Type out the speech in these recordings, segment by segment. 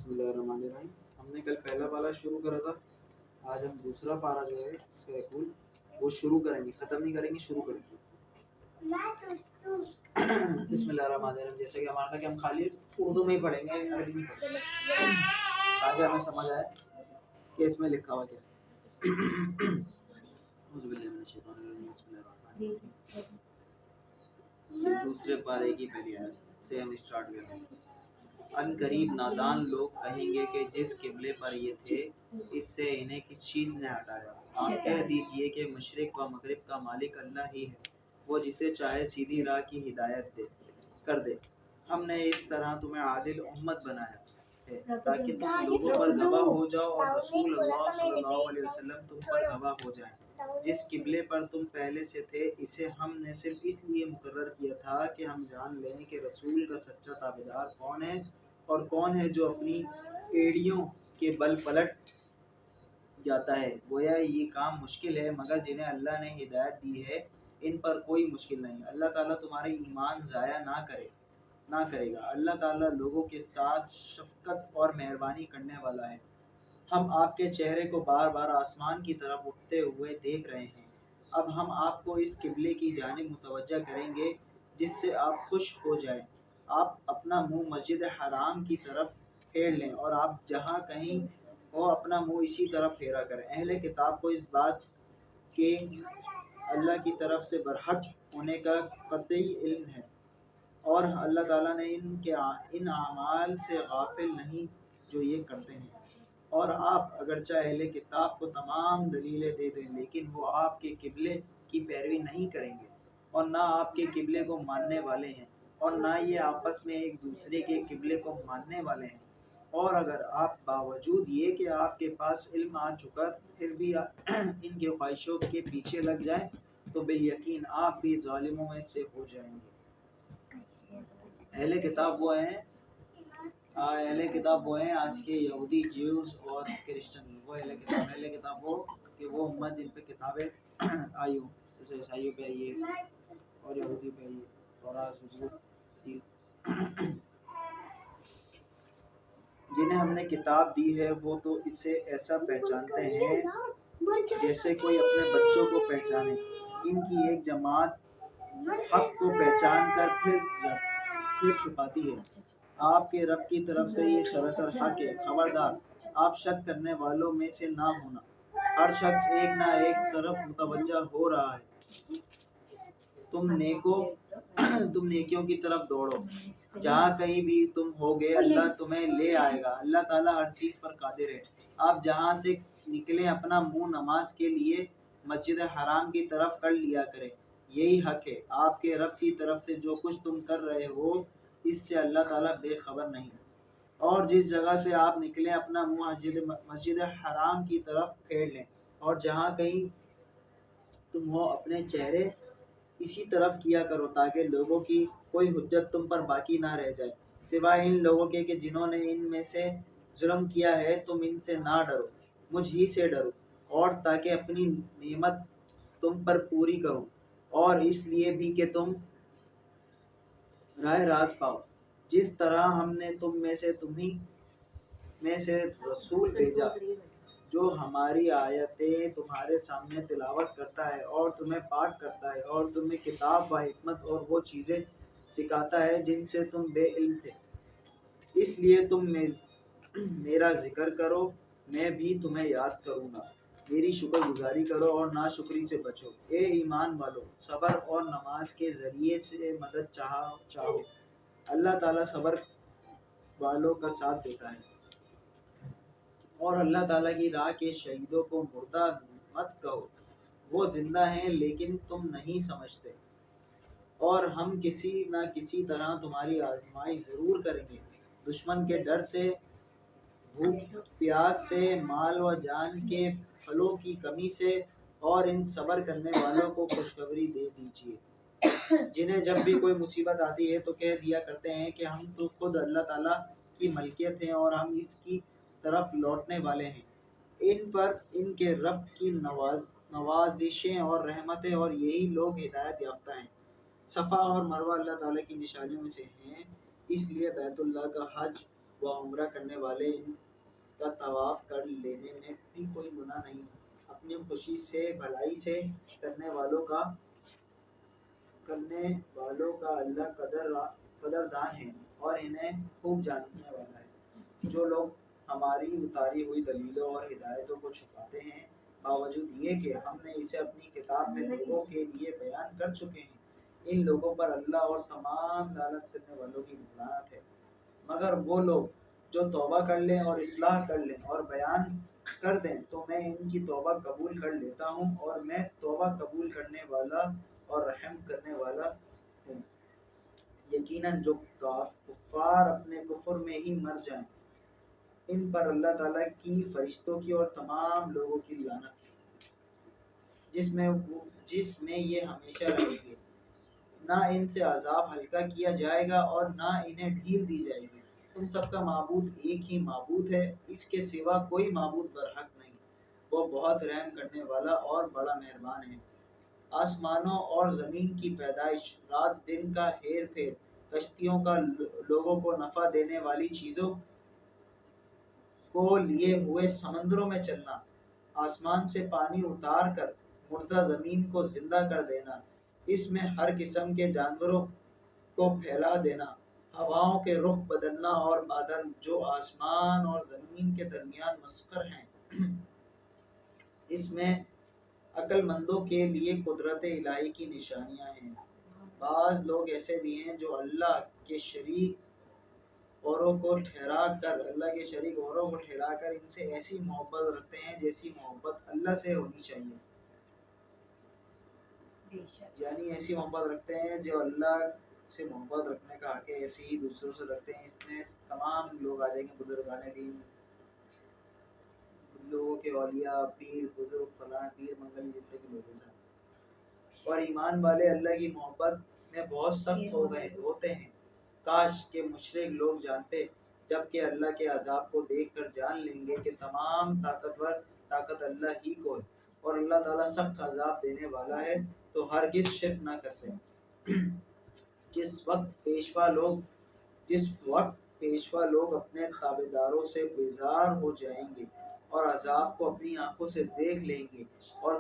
بسم اللہ الرحمن الرحیم. ہم نے کل پہلا پارہ شروع کرا تھا. آج ہم دوسرا پارہ جو ہے سیکول وہ شروع کریں گے. ختم نہیں کریں گے, شروع کریں گے. بسم اللہ الرحمن الرحیم. جیسے کہ ہمارا تھا کہ ہم خالی اردو میں ہی پڑھیں گے, عربی نہیں پڑھیں گے, تاکہ ہمیں سمجھ آئے کہ اس میں لکھا ہوا کیا ہے. اعوذ باللہ من الشیطان الرجیم. بسم اللہ الرحمن الرحیم. یہ دوسرے پارے کی پہلی آیت سے ہم اسٹارٹ کریں گے. ان قریب نادان لوگ کہیں گے کہ جس قبلے پر یہ تھے اس سے انہیں کس چیز نے ہٹایا. آپ کہہ دیجئے کہ مشرق و مغرب کا مالک اللہ ہی ہے, وہ جسے چاہے سیدھی راہ کی ہدایت کر دے. ہم نے اس طرح تمہیں عادل امت بنایا ہے تاکہ تم لوگوں پر گواہ ہو جاؤ اور رسول اللہ صلی اللہ علیہ وسلم تم پر گواہ ہو جائیں. جس قبلے پر تم پہلے سے تھے اسے ہم نے صرف اس لیے مقرر کیا تھا کہ ہم جان لیں کہ رسول کا سچا تابعدار کون ہے اور کون ہے جو اپنی ایڑیوں کے بل پلٹ جاتا ہے. گویا یہ کام مشکل ہے مگر جنہیں اللہ نے ہدایت دی ہے ان پر کوئی مشکل نہیں. اللہ تعالیٰ تمہارے ایمان ضائع نہ کرے گا. اللہ تعالیٰ لوگوں کے ساتھ شفقت اور مہربانی کرنے والا ہے. ہم آپ کے چہرے کو بار بار آسمان کی طرف اٹھتے ہوئے دیکھ رہے ہیں. اب ہم آپ کو اس قبلے کی جانب متوجہ کریں گے جس سے آپ خوش ہو جائیں. آپ اپنا منہ مسجد حرام کی طرف پھیر لیں اور آپ جہاں کہیں ہو اپنا منہ اسی طرف پھیرا کریں. اہل کتاب کو اس بات کے اللہ کی طرف سے برحق ہونے کا قطعی علم ہے اور اللہ تعالیٰ نے ان اعمال سے غافل نہیں جو یہ کرتے ہیں. اور آپ اگرچہ اہل کتاب کو تمام دلیلیں دے دیں لیکن وہ آپ کے قبلے کی پیروی نہیں کریں گے اور نہ آپ کے قبلے کو ماننے والے ہیں اور نہ یہ آپس میں ایک دوسرے کے قبلے کو ماننے والے ہیں. اور اگر آپ باوجود یہ کہ آپ کے پاس علم آ چکا پھر بھی ان کے خواہشوں کے پیچھے لگ جائیں تو بالیقین آپ بھی ظالموں میں سے ہو جائیں گے. اہل کتاب وہ ہیں آج کے یہودی, جیوز اور کرسچن. وہ اہل کتاب وہ کہ وہ امت جن پہ کتابیں آئی ہوں, جیسے عیسائیوں پہ آئی ہے اور یہودی پہ آئی ہے, تورات, زبور, جنہیں ہم نے کتاب دی ہے وہ تو اسے ایسا پہچانتے ہیں جیسے کوئی اپنے بچوں کو پہچانے. ان کی ایک جماعت حق کو پہچان کر پھر چھپاتی ہے. آپ کے رب کی طرف سے یہ سراسر حق ہے. خبردار آپ شک کرنے والوں میں سے نہ ہونا. ہر شخص ایک نہ ایک طرف متوجہ ہو رہا ہے. تم نیکیوں کی طرف دوڑو. جہاں کہیں بھی تم ہوگے اللہ تمہیں لے آئے گا. اللہ تعالیٰ ہر چیز پر قادر ہے. آپ جہاں سے نکلیں اپنا منہ نماز کے لیے مسجد حرام کی طرف کر لیا کریں. یہی حق ہے. آپ کے رب کی طرف سے جو کچھ تم کر رہے ہو اس سے اللہ تعالیٰ بے خبر نہیں. اور جس جگہ سے آپ نکلیں اپنا منہ مسجد حرام کی طرف پھیر لیں اور جہاں کہیں تم ہو اپنے چہرے اسی طرف کیا کرو تاکہ لوگوں کی کوئی حجت تم پر باقی نہ رہ جائے سوائے ان لوگوں کے کہ جنہوں نے ان میں سے ظلم کیا ہے. تم ان سے نہ ڈرو, مجھ ہی سے ڈرو, اور تاکہ اپنی نعمت تم پر پوری کروں اور اس لیے بھی کہ تم راہ راست پاؤ. جس طرح ہم نے تمہیں میں سے رسول بھیجا جو ہماری آیتیں تمہارے سامنے تلاوت کرتا ہے اور تمہیں پاک کرتا ہے اور تمہیں کتاب و حکمت اور وہ چیزیں سکھاتا ہے جن سے تم بے علم تھے. اس لیے تم میرا ذکر کرو, میں بھی تمہیں یاد کروں گا. میری شکر گزاری کرو اور ناشکری سے بچو. اے ایمان والو, صبر اور نماز کے ذریعے سے مدد چاہو. اللہ تعالیٰ صبر والوں کا ساتھ دیتا ہے. اور اللہ تعالیٰ کی راہ کے شہیدوں کو مردہ مت کہو, وہ زندہ ہیں لیکن تم نہیں سمجھتے. اور ہم کسی نہ کسی طرح تمہاری آزمائش ضرور کریں گے, دشمن کے ڈر سے, بھوک پیاس سے, مال و جان کے پھلوں کی کمی سے, اور ان صبر کرنے والوں کو خوشخبری دے دیجیے جنہیں جب بھی کوئی مصیبت آتی ہے تو کہہ دیا کرتے ہیں کہ ہم تو خود اللہ تعالیٰ کی ملکیت ہیں اور ہم اس کی طرف لوٹنے والے ہیں. ان پر ان کے رب کی نوازشیں اور رحمتیں اور یہی لوگ ہدایت یافتہ ہیں. صفا اور مروہ اللہ تعالیٰ کی نشانیوں میں سے ہیں, اس لیے بیت اللہ کا حج و عمرہ کرنے والے ان کا طواف کر لینے میں بھی کوئی گناہ نہیں۔ اپنی خوشی سے بھلائی سے کرنے والوں کا اللہ قدردان ہے اور انہیں خوب جاننے والا ہے۔ جو لوگ ہماری اتاری ہوئی دلیلوں اور ہدایتوں کو چھپاتے ہیں باوجود یہ کہ ہم نے اسے اپنی کتاب میں لوگوں کے لیے بیان کر چکے ہیں، ان لوگوں پر اللہ اور تمام لعنت کرنے والوں کی لعنت ہے۔ مگر وہ لوگ جو توبہ کر لیں اور اصلاح کر لیں اور بیان کر دیں تو میں ان کی توبہ قبول کر لیتا ہوں، اور میں توبہ قبول کرنے والا اور رحم کرنے والا ہوں۔ یقیناً جو کفار اپنے کفر میں ہی مر جائیں ان پر اللہ تعالیٰ کی، فرشتوں کی اور تمام لوگوں کی لعنت ہے، جس میں یہ ہمیشہ رہیں گے۔ نہ ان سے عذاب ہلکا کیا جائے گا اور نہ انہیں ڈھیل دی جائے گی۔ تم سب کا معبود ایک ہی معبود ہے، اس کے سوا کوئی معبود برحق نہیں، وہ بہت رحم کرنے والا اور بڑا مہربان ہے۔ آسمانوں اور زمین کی پیدائش، رات دن کا ہیر پھیر، کشتیوں کا لوگوں کو نفع دینے والی چیزوں کو لیے ہوئے سمندروں میں چلنا، آسمان سے پانی اتار کر مردہ زمین کو زندہ کر دینا، اس میں ہر قسم کے جانوروں کو پھیلا دینا، ہواؤں کے رخ بدلنا اور بادل جو آسمان اور زمین کے درمیان مسخر ہیں، اس میں عقل مندوں کے لیے قدرت الہی کی نشانیاں ہیں۔ بعض لوگ ایسے بھی ہیں جو اللہ کے شریک اوروں کو ٹھہرا کر ان سے ایسی محبت رکھتے ہیں جیسی محبت اللہ سے ہونی چاہیے، یعنی ایسی محبت رکھتے ہیں جو اللہ سے محبت رکھنے کا حق ہے، ایسے ہی دوسروں سے رکھتے ہیں۔ اس میں تمام لوگ آ جائیں گے، بزرگان دین، لوگوں کے اولیاء، پیر، بزرگ، فلاں پیر منگل، جتنے بھی لوگ ہیں، اور ایمان والے اللہ کی محبت میں بہت سخت ہوتے ہیں۔ کاش کہ مشرک لوگ جانتے، جبکہ اللہ کے عذاب کو دیکھ کر جان لیں گے کہ تمام طاقت اللہ ہی کو ہے، اور اللہ تعالیٰ سخت عذاب دینے والا ہے، تو ہرگز شرک نہ کرتے۔ جس وقت پیشوا لوگ اپنے تابعداروں سے بیزار ہو جائیں گے اور عذاب کو اپنی آنکھوں سے دیکھ لیں گے، اور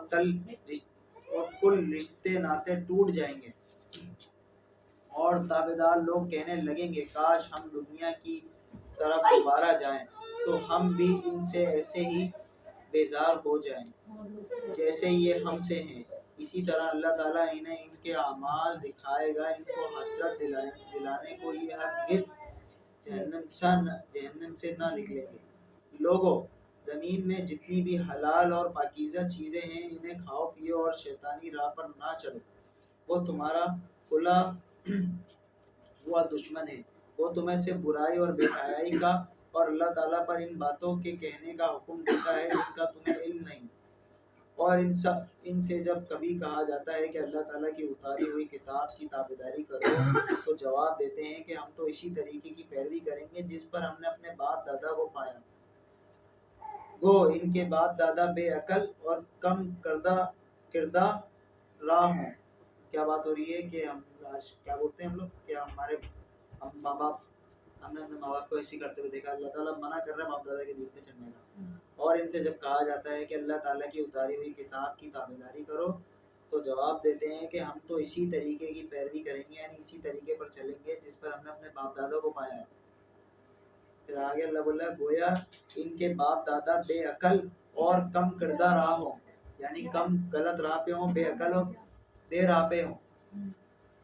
کل رشتے ناطے ٹوٹ جائیں گے، اور تابعدار لوگ کہنے لگیں گے کاش ہم دنیا کی طرف دوبارہ جائیں تو ہم بھی ان سے ایسے ہی بیزار ہو جائیں جیسے یہ ہم سے ہیں۔ اسی طرح اللہ تعالیٰ انہیں ان کے اعمال دکھائے گا، ان کو حسرت دلانے کو یہ ہرگز جہنم سے نہ نکلیں گے۔ لوگوں، زمین میں جتنی بھی حلال اور پاکیزہ چیزیں ہیں انہیں کھاؤ پیو اور شیطانی راہ پر نہ چلو، وہ تمہارا کھلا ہوا دشمن ہے، وہ تمہیں سے برائی اور بے حیائی کا اور اللہ تعالیٰ پر ان باتوں کے کہنے کا حکم دیتا ہے جن کا تمہیں علم نہیں، اور ان سے جب کبھی کہا جاتا ہے کہ اللہ تعالیٰ کی اتاری ہوئی کتاب کی تابعداری کرو تو جواب دیتے ہیں کہ ہم تو اسی طریقے کی پیروی کریں گے جس پر ہم نے اپنے باپ دادا کو پایا۔ گو ان کے باپ دادا بے عقل اور کم کردہ راہ ہوں۔ کیا بات ہو رہی ہے کہ ہم آج کیا بولتے ہیں ہم لوگ کہ ہم ماں باپ، ہم نے اپنے ماں باپ کو ایسے کرتے ہوئے دیکھا۔ اللہ تعالیٰ منع کر رہا ہے باپ دادا کے دین پہ چڑھنے کا، اور ان سے جب کہا جاتا ہے کہ اللہ تعالیٰ کی اتاری ہوئی کتاب کی تابعداری کرو تو جواب دیتے ہیں کہ ہم تو اسی طریقے کی پیروی کریں گے، یعنی اسی طریقے پر چلیں گے جس پر ہم نے اپنے باپ دادا کو پایا ہے۔ پھر آگے اللہ بولا گویا ان کے باپ دادا بے عقل اور کم کردہ راہ ہوں، یعنی کم غلط راہ پہ ہوں، بے عقل اور بے راہ پہ ہوں۔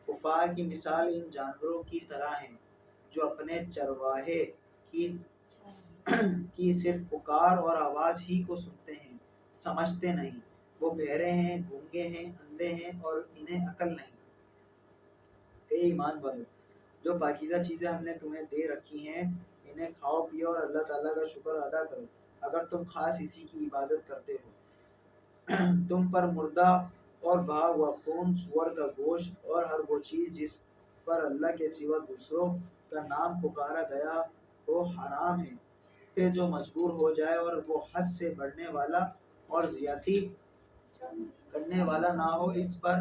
کفار کی مثال ان جانوروں کی طرح ہیں جو اپنے چرواہے کی صرف پکار اور آواز ہی کو سنتے ہیں، سمجھتے نہیں۔ وہ بہرے ہیں، گونگے ہیں، اندھے ہیں اور انہیں عقل نہیں۔ اے ایمان والو، جو پاکیزہ چیزیں ہم نے تمہیں دے رکھی ہیں انہیں کھاؤ پیو اور اللہ تعالیٰ کا شکر ادا کرو اگر تم خاص اسی کی عبادت کرتے ہو۔ تم پر مردہ اور بہا ہوا خون، سور کا گوشت اور ہر وہ چیز جس پر اللہ کے سوا دوسروں کا نام پکارا گیا وہ حرام ہے۔ پھر جو مجبور ہو جائے اور وہ حد سے بڑھنے والا اور زیادتی کرنے والا نہ ہو، اس پر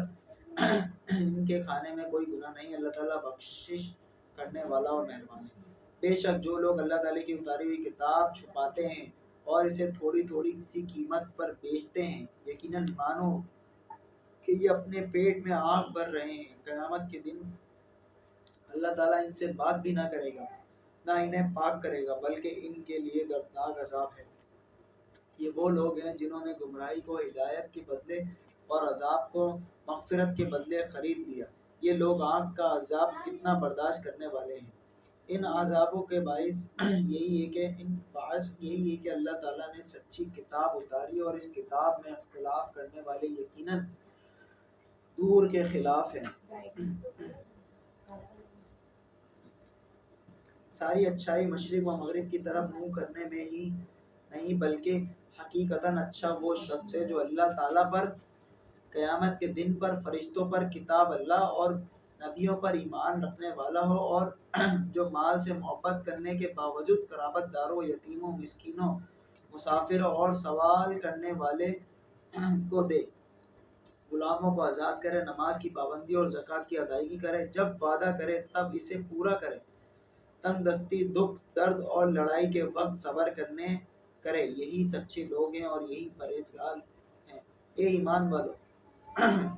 ان کے کھانے میں کوئی گناہ نہیں، اللہ تعالیٰ بخشش کرنے والا اور مہربان ہے۔ بے شک جو لوگ اللہ تعالیٰ کی اتاری ہوئی کتاب چھپاتے ہیں اور اسے تھوڑی تھوڑی کسی قیمت پر بیچتے ہیں، یقیناً مانو کہ یہ اپنے پیٹ میں آگ بھر رہے ہیں۔ قیامت کے دن اللہ تعالیٰ ان سے بات بھی نہ کرے گا، نہ انہیں پاک کرے گا، بلکہ ان کے لیے دردناک عذاب ہے۔ یہ وہ لوگ ہیں جنہوں نے گمراہی کو ہدایت کے بدلے اور عذاب کو مغفرت کے بدلے خرید لیا۔ یہ لوگ آگ کا عذاب کتنا برداشت کرنے والے ہیں۔ ان عذابوں کے باعث یہی ہے کہ اللہ تعالیٰ نے سچی کتاب اتاری اور اس کتاب میں اختلاف کرنے والے یقیناً دور کے خلاف ہیں۔ ساری اچھائی مشرق و مغرب کی طرف منہ کرنے میں ہی نہیں، بلکہ حقیقتاً اچھا وہ شخص ہے جو اللہ تعالیٰ پر، قیامت کے دن پر، فرشتوں پر، کتاب اللہ اور نبیوں پر ایمان رکھنے والا ہو، اور جو مال سے محبت کرنے کے باوجود قرابت داروں، یتیموں، مسکینوں، مسافروں اور سوال کرنے والے کو دے، غلاموں کو آزاد کرے، نماز کی پابندی اور زکوٰۃ کی ادائیگی کرے، جب وعدہ کرے تب اسے پورا کرے، تنگ دستی، دکھ، درد اور لڑائی کے وقت صبر کرے، یہی سچے لوگ ہیں اور یہی پرہیزگار ہیں۔ اے ایمان والو،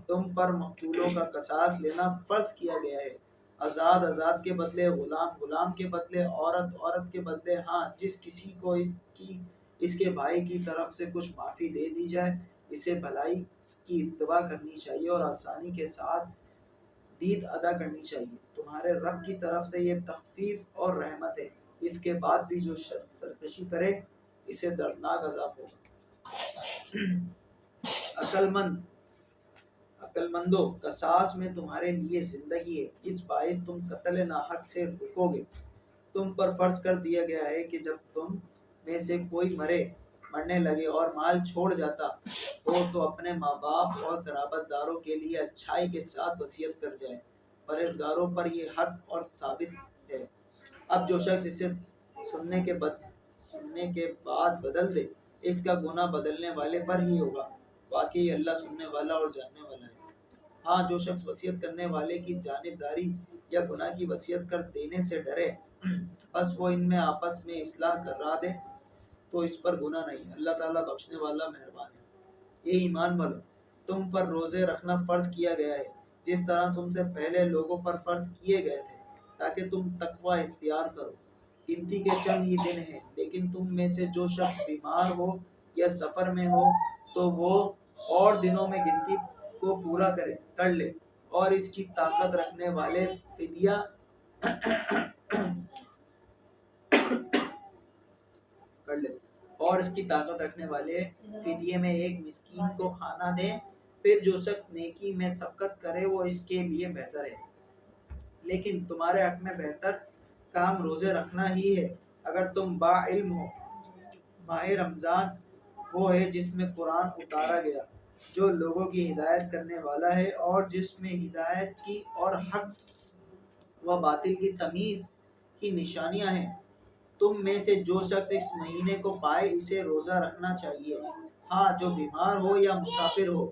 تم پر مقتولوں کا قصاص لینا فرض کیا گیا ہے، آزاد کے بدلے، غلام کے بدلے، عورت کے بدلے، ہاں جس کسی کو اس کے بھائی کی طرف سے کچھ معافی دے دی جائے، اسے بھلائی کی اتباع کرنی چاہیے اور آسانی کے ساتھ دید ادا کرنی چاہیے۔ تمہارے رب کی طرف سے یہ تخفیف اور رحمت ہے، اس کے بعد بھی جو سرکشی کرے اسے دردناک عذاب ہوگا۔ عقل مندو، قصاص میں تمہارے لیے زندگی ہے، اس باعث تم قتل ناحق سے رکو گے۔ تم پر فرض کر دیا گیا ہے کہ جب تم میں سے کوئی مرنے لگے اور مال چھوڑ جاتا ہو تو اپنے ماں باپ اور قرابت داروں کے لیے اچھائی کے ساتھ وصیت کر جائے، پرہیزگاروں پر یہ حق اور ثابت ہے۔ اب جو شخص اسے سننے کے بعد بدل دے، اس کا گناہ بدلنے والے پر ہی ہوگا، واقعی اللہ سننے والا اور جاننے والا ہے۔ ہاں جو شخص وصیت کرنے والے کی جانبداری یا گناہ کی وصیت کر دینے سے ڈرے، بس وہ ان میں آپس میں اصلاح کرا دے تو اس پر گناہ نہیں، اللہ تعالیٰ بخشنے والا مہربان ہے۔ یہ ایمان والو، تم پر روزے رکھنا فرض کیا گیا ہے جس طرح تم سے پہلے لوگوں پر فرض کیے گئے تھے، تاکہ تم تقوی اختیار کرو۔ گنتی کے چند ہی دن ہیں، لیکن تم میں سے جو شخص بیمار ہو یا سفر میں ہو تو وہ اور دنوں میں گنتی کو پورا کر لے، اور اس کی طاقت رکھنے والے فدیہ میں ایک مسکین کو کھانا دے، پھر جو شخص نیکی میں سبقت کرے وہ اس کے لیے بہتر ہے۔ لیکن تمہارے حق میں بہتر کام روزے رکھنا ہی ہے اگر تم با علم ہو۔ ماہ رمضان وہ ہے جس میں قرآن اتارا گیا، جو لوگوں کی ہدایت کرنے والا ہے اور جس میں ہدایت کی اور حق و باطل کی تمیز کی نشانیاں ہیں۔ تم میں سے جو شخص اس مہینے کو پائے اسے روزہ رکھنا چاہیے، ہاں جو بیمار ہو یا مسافر ہو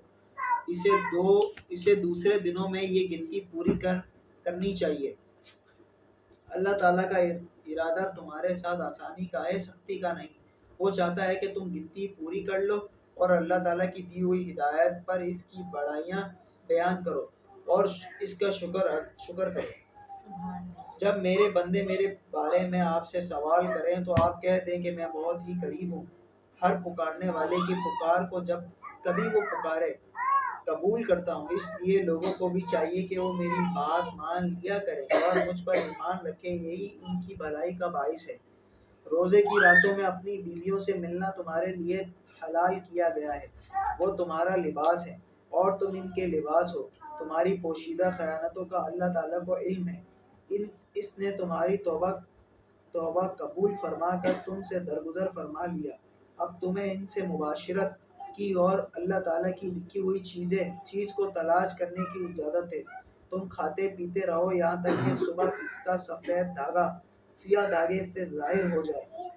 اسے دوسرے دنوں میں یہ گنتی پوری کرنی چاہیے۔ اللہ تعالیٰ کا ارادہ تمہارے ساتھ آسانی کا ہے، سختی کا نہیں۔ وہ چاہتا ہے کہ تم گنتی پوری کر لو اور اللہ تعالیٰ کی دی ہوئی ہدایت پر اس کی بڑائیاں بیان کرو اور اس کا شکر کرو۔ جب میرے بندے میرے بارے میں آپ سے سوال کریں تو آپ کہہ دیں کہ میں بہت ہی قریب ہوں، ہر پکارنے والے کی پکار کو جب کبھی وہ پکارے قبول کرتا ہوں۔ اس لیے لوگوں کو بھی چاہیے کہ وہ میری بات مان لیا کریں اور مجھ پر ایمان رکھیں، یہی ان کی بھلائی کا باعث ہے۔ روزے کی راتوں میں اپنی بیویوں سے ملنا تمہارے لیے حلال کیا گیا ہے، وہ تمہارا لباس ہے اور تم ان کے لباس ہو۔ تمہاری پوشیدہ خیانتوں کا اللہ تعالیٰ کو علم ہے۔ اس نے تمہاری توبہ قبول فرما کر تم سے درگزر فرما لیا۔ اب تمہیں ان سے مباشرت کی اور اللہ تعالیٰ کی لکھی ہوئی چیز کو تلاش کرنے کی اجازت ہے۔ تم کھاتے پیتے رہو یہاں تک کہ صبح کا سفید دھاگا سیاہ دھاگے سے ظاہر ہو جائے،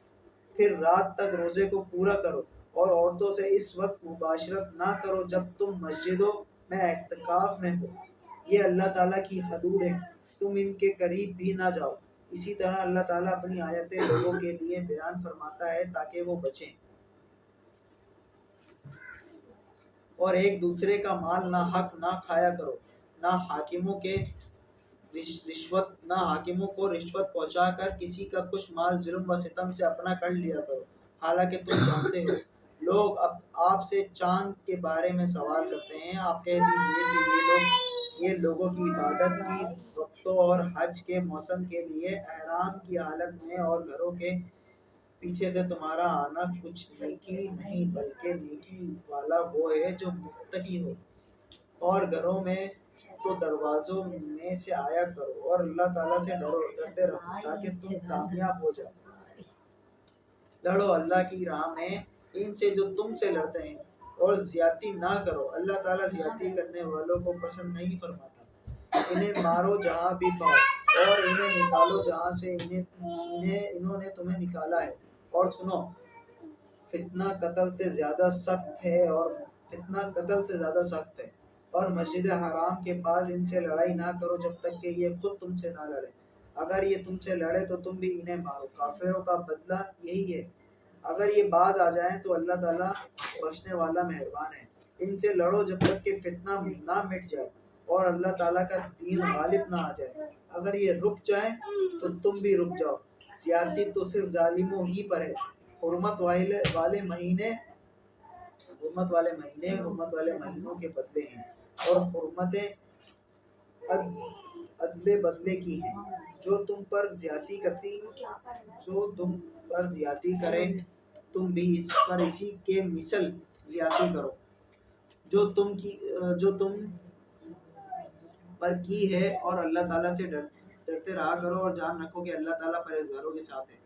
پھر رات تک روزے کو پورا کرو اور عورتوں سے اس وقت مباشرت نہ کرو جب تم مسجدوں میں اعتکاف میں ہو۔ یہ اللہ تعالیٰ کی حدود ہیں، تم ان کے قریب بھی نہ جاؤ۔ اسی طرح اللہ تعالیٰ اپنی آیتیں لوگوں کے لیے بیان فرماتا ہے تاکہ وہ بچیں، اور ایک دوسرے کا مال نہ حق نہ کھایا کرو، نہ حاکموں کو رشوت پہنچا کر کسی کا کچھ مال ظلم و ستم سے اپنا کر لیا کرو، حالانکہ تم جانتے ہو لوگ اب آپ سے چاند کے بارے میں سوال کرتے ہیں، آپ کہہ دیجیے کہ یہ لوگوں کی عبادت کی وقتوں اور حج کے موسم کے لیے احرام کی حالت میں اور گھروں کے پیچھے سے تمہارا آنا کچھ نیکی نہیں بلکہ نیکی والا وہ ہے جو متقی ہو، اور گھروں میں تو دروازوں میں سے آیا کرو اور اللہ تعالیٰ سے ڈرتے رہو تاکہ تم کامیاب ہو جاؤ۔ لڑو اللہ کی راہ میں ان سے جو تم سے لڑتے ہیں، اور زیادتی نہ کرو، اللہ تعالیٰ زیادتی کرنے والوں کو پسند نہیں فرماتا۔ انہیں مارو جہاں بھی پاؤ اور انہیں نکالو جہاں سے انہوں نے تمہیں نکالا ہے، اور سنو، فتنہ قتل سے زیادہ سخت ہے اور مسجد حرام کے پاس ان سے لڑائی نہ کرو جب تک کہ یہ خود تم سے نہ لڑے، اگر یہ تم سے لڑے تو تم بھی انہیں مارو، کافروں کا بدلہ یہی ہے، اگر یہ باز آ جائیں تو اللہ تعالیٰ بخشنے والا مہربان ہے۔ ان سے لڑو جب تک کہ فتنہ نہ مٹ جائے اور اللہ تعالیٰ کا دین غالب نہ آ جائے، اگر یہ رک جائیں تو تم بھی رک جاؤ، زیادتی تو صرف ظالموں ہی پر ہے۔ حرمت والے مہینے حرمت والے مہینوں کے بدلے ہیں، اور حرمتیں عدل بدلے کی ہیں، جو تم پر زیادتی کرے تم بھی اس پر اسی کے مثل زیادتی کرو جو تم پر کی ہے، اور اللہ تعالیٰ سے ڈرتے رہا کرو، اور جان رکھو کہ اللہ تعالیٰ پرہیزگاروں کے ساتھ ہے۔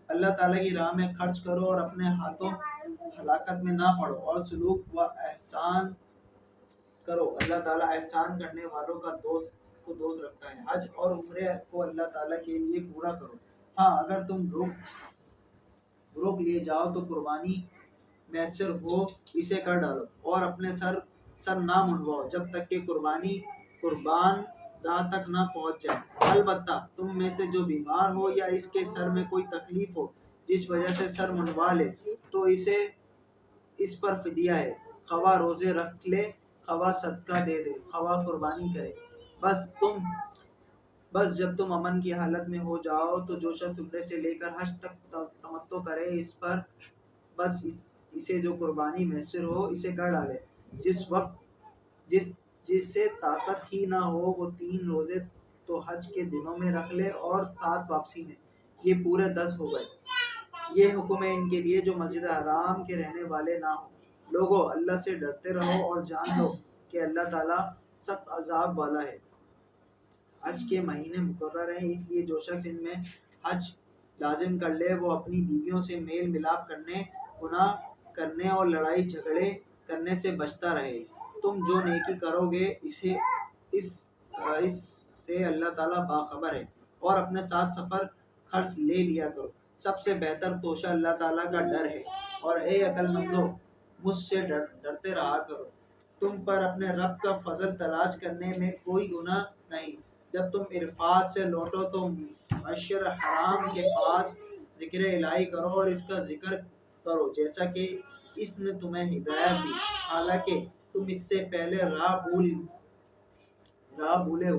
اللہ تعالیٰ کی راہ میں خرچ کرو اور اپنے ہاتھوں ہلاکت میں نہ پڑو، اور سلوک و احسان کرو، اللہ تعالیٰ احسان کرنے والوں کا دوست رکھتا ہے۔ حج اور عمرے کو اللہ تعالیٰ کے لیے پورا کرو، ہاں اگر تم روک لیے جاؤ تو قربانی میسر ہو اسے کر ڈالو، اور اپنے سر نہ منڈواؤ جب تک کہ قربان گاہ تک نہ پہنچ جائے، البتہ تم میں سے جو بیمار ہو یا اس کے سر میں کوئی تکلیف ہو جس وجہ سے سر منڈوا لے تو اس پر فدیہ ہے، خواہ روزے رکھ لے، خواہ صدقہ دے دے، خواہ قربانی کرے، بس جب تم امن کی حالت میں ہو جاؤ تو جو شخص عمرے سے لے کر حج تک تمتع کرے اس پر بس اسے جو قربانی میسر ہو اسے کر ڈالے، جسے طاقت ہی نہ ہو وہ 3 روزے تو حج کے دنوں میں رکھ لے اور 7 واپسی میں، یہ پورے 10 ہو گئے۔ یہ حکم ہے ان کے لیے جو مسجد حرام کے رہنے والے نہ ہوں۔ لوگو اللہ سے ڈرتے رہو اور جان لو کہ اللہ تعالیٰ سخت عذاب والا ہے۔ حج کے مہینے مقرر ہیں، اس لیے جو شخص ان میں حج لازم کر لے وہ اپنی بیویوں سے میل ملاپ کرنے، گناہ کرنے اور لڑائی جھگڑے کرنے سے بچتا رہے۔ تم جو نیکی کرو گے اس سے اللہ تعالیٰ باخبر ہے، اور اپنے ساتھ سفر خرچ لے لیا کرو، سب سے بہتر توشہ اللہ تعالیٰ کا ڈر ہے، اور اے عقل مندو مجھ سے ڈرتے رہا کرو، تم پر اپنے رب کا فضل تلاش کرنے میں کوئی گناہ نہیں۔ جب تم عرفات سے لوٹو تو مشعر حرام کے پاس ذکر الہی کرو اور اس کا ذکر کرو جیسا کہ اس نے تمہیں ہدایت دی، حالانکہ تم اس سے پہلے راہ بھولے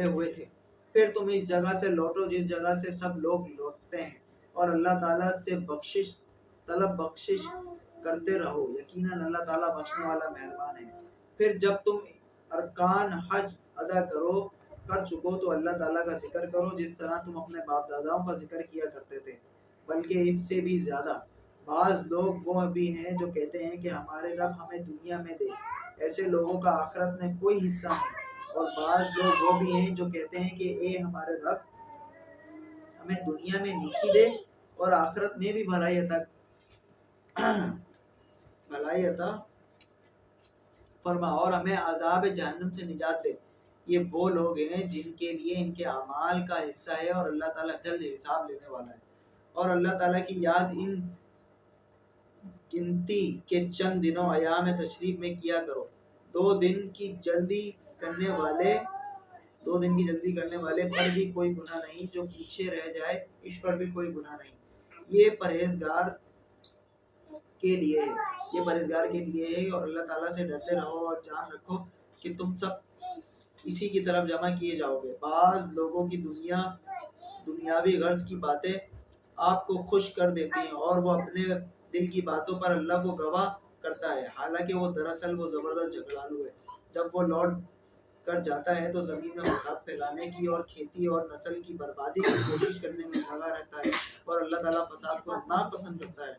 ہوئے تھے، پھر تم اس جگہ سے لوٹو جس جگہ سے سب لوگ لوٹتے ہیں، اور اللہ تعالیٰ سے بخشش کرتے رہو، یقیناً اللہ تعالیٰ بخشنے والا مہربان ہے۔ پھر جب تم ارکان حج ادا کر چکو تو اللہ تعالیٰ کا ذکر کرو جس طرح تم اپنے باپ داداؤں کا ذکر کیا کرتے تھے، بلکہ اس سے بھی زیادہ۔ بعض لوگ وہ بھی ہیں جو کہتے ہیں کہ ہمارے رب ہمیں دنیا میں دے، ایسے لوگوں کا آخرت میں کوئی حصہ نہیں، اور بعض لوگ وہ بھی ہیں جو کہتے ہیں کہ اے ہمارے رب ہمیں دنیا میں نیکی دے اور آخرت میں بھی بھلائی عطا فرما اور ہمیں عذاب جہنم سے نجات دے۔ یہ وہ لوگ ہیں جن کے لیے ان کے اعمال کا حصہ ہے، اور اللہ تعالیٰ جلد حساب لینے والا ہے۔ اور اللہ تعالیٰ کی یاد ان گنتی کے چند دنوں ایام تشریف میں کیا کرو، 2 دن کی جلدی کرنے والے 2 دن کی جلدی کرنے والے پر بھی کوئی گناہ نہیں، جو پیچھے رہ جائے اس پر بھی کوئی گناہ نہیں۔ یہ پرہیزگار کے لیے ہے، یہ پرہیزگار کے لیے ہے، اور اللہ تعالیٰ سے ڈرتے رہو اور جان رکھو کہ تم سب اسی کی طرف جمع کیے جاؤ گے۔ بعض لوگوں کی دنیاوی غرض کی باتیں آپ کو خوش کر دیتی ہیں اور وہ اپنے دل کی باتوں پر اللہ کو گواہ کرتا ہے، حالانکہ وہ دراصل وہ زبردست جھگڑالو ہے۔ جب وہ لوٹ کر جاتا ہے تو زمین میں فساد پھیلانے کی اور کھیتی اور نسل کی بربادی کی کوشش کرنے میں لگا رہتا ہے، اور اللہ تعالیٰ فساد کو ناپسند کرتا ہے۔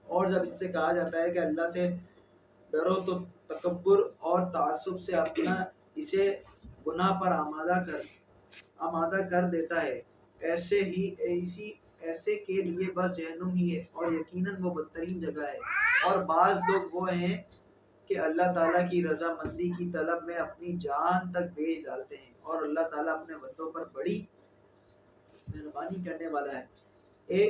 اور جب اس سے کہا جاتا ہے کہ اللہ سے ڈرو تو تکبر اور تعصب سے اپنا اسے گناہ پر آمادہ کر دیتا ہے۔ ایسے کے لیے بس جہنم ہی ہے، اور یقیناً وہ بدترین جگہ ہے۔ اور بعض لوگ وہ ہیں کہ اللہ تعالیٰ کی رضامندی کی طلب میں اپنی جان تک بیچ ڈالتے ہیں، اور اللہ تعالیٰ اپنے بندوں پر بڑی مہربانی کرنے والا ہے۔ اے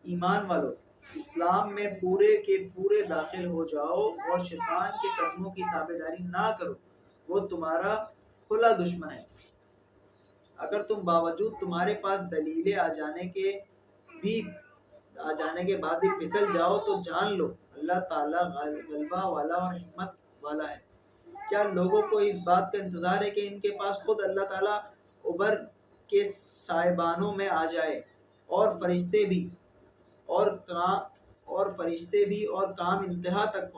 ایمان والو، اسلام میں پورے کے پورے داخل ہو جاؤ اور شیطان کے قدموں کی تابعداری نہ کرو، وہ تمہارا کھلا دشمن ہے۔ اگر تم باوجود تمہارے پاس دلیلیں آ جانے کے بعد بھی پھسل جاؤ تو جان لو اللہ تعالیٰ غلبہ والا اور حکمت والا ہے۔ کیا لوگوں کو اس بات کا انتظار ہے کہ ان کے پاس خود اللہ تعالیٰ اوبر کے سائبانوں میں آ جائے، اور فرشتے بھی اور کام انتہا تک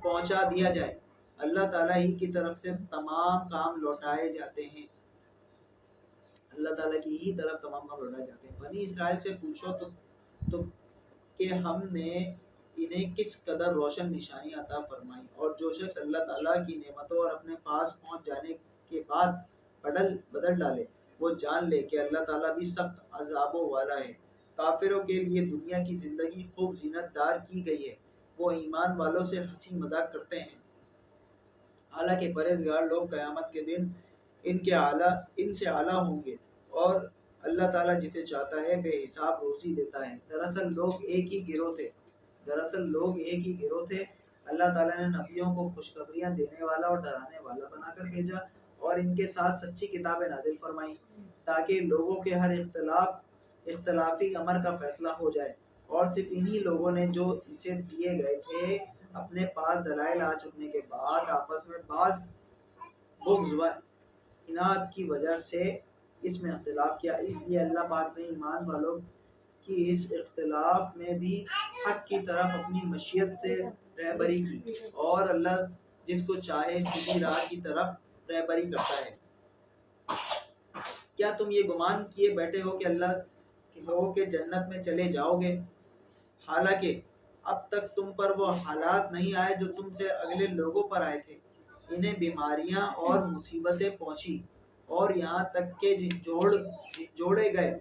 پہنچا دیا جائے؟ اللہ تعالیٰ ہی کی طرف سے تمام کام لوٹائے جاتے ہیں۔ اللہ تعالیٰ کی ہی طرف تمام کام لوٹائے جاتے ہیں۔ بنی اسرائیل سے پوچھو تو کہ ہم نے انہیں کس قدر روشن نشانی عطا فرمائی، اور جو شخص اللہ تعالیٰ کی نعمتوں اور اپنے پاس پہنچ جانے کے بعد بدل ڈالے، وہ جان لے کہ اللہ تعالیٰ بھی سخت عذابوں والا ہے۔ کافروں کے لیے دنیا کی زندگی خوب زینت دار کی گئی ہے، وہ ایمان والوں سے ہنسی مذاق کرتے ہیں، حالانکہ پرہیزگار لوگ قیامت کے دن ان سے اعلیٰ ہوں گے، اور اللہ تعالیٰ جسے چاہتا ہے بے حساب روزی دیتا ہے۔ دراصل لوگ ایک ہی گروہ تھے۔ اللہ تعالیٰ نے نبیوں کو خوشخبریاں دینے والا اور ڈرانے والا بنا کر بھیجا، اور ان کے ساتھ سچی کتابیں نازل فرمائیں تاکہ لوگوں کے ہر اختلافی امر کا فیصلہ ہو جائے، اور صرف انہی لوگوں نے جو اسے دیے گئے تھے اپنے پاس دلائل آ چکنے کے بعد آپس میں بعض بغض و اناد کی وجہ سے اس میں اختلاف کیا۔ اس لیے اللہ پاک نے ایمان والوں کی اس اختلاف میں بھی حق کی طرف اپنی مشیت سے رہبری کی، اور اللہ جس کو چاہے سیدھی راہ کی طرف رہبری کرتا ہے۔ کیا تم یہ گمان کیے بیٹھے ہو کہ جنت میں چلے جاؤ گے، حالانکہ اب تک تم پر وہ حالات نہیں آئے جو تم سے اگلے لوگوں پر آئے تھے؟ انہیں بیماریاں اور مصیبتیں پہنچی، اور یہاں تک کہ جوڑے گئے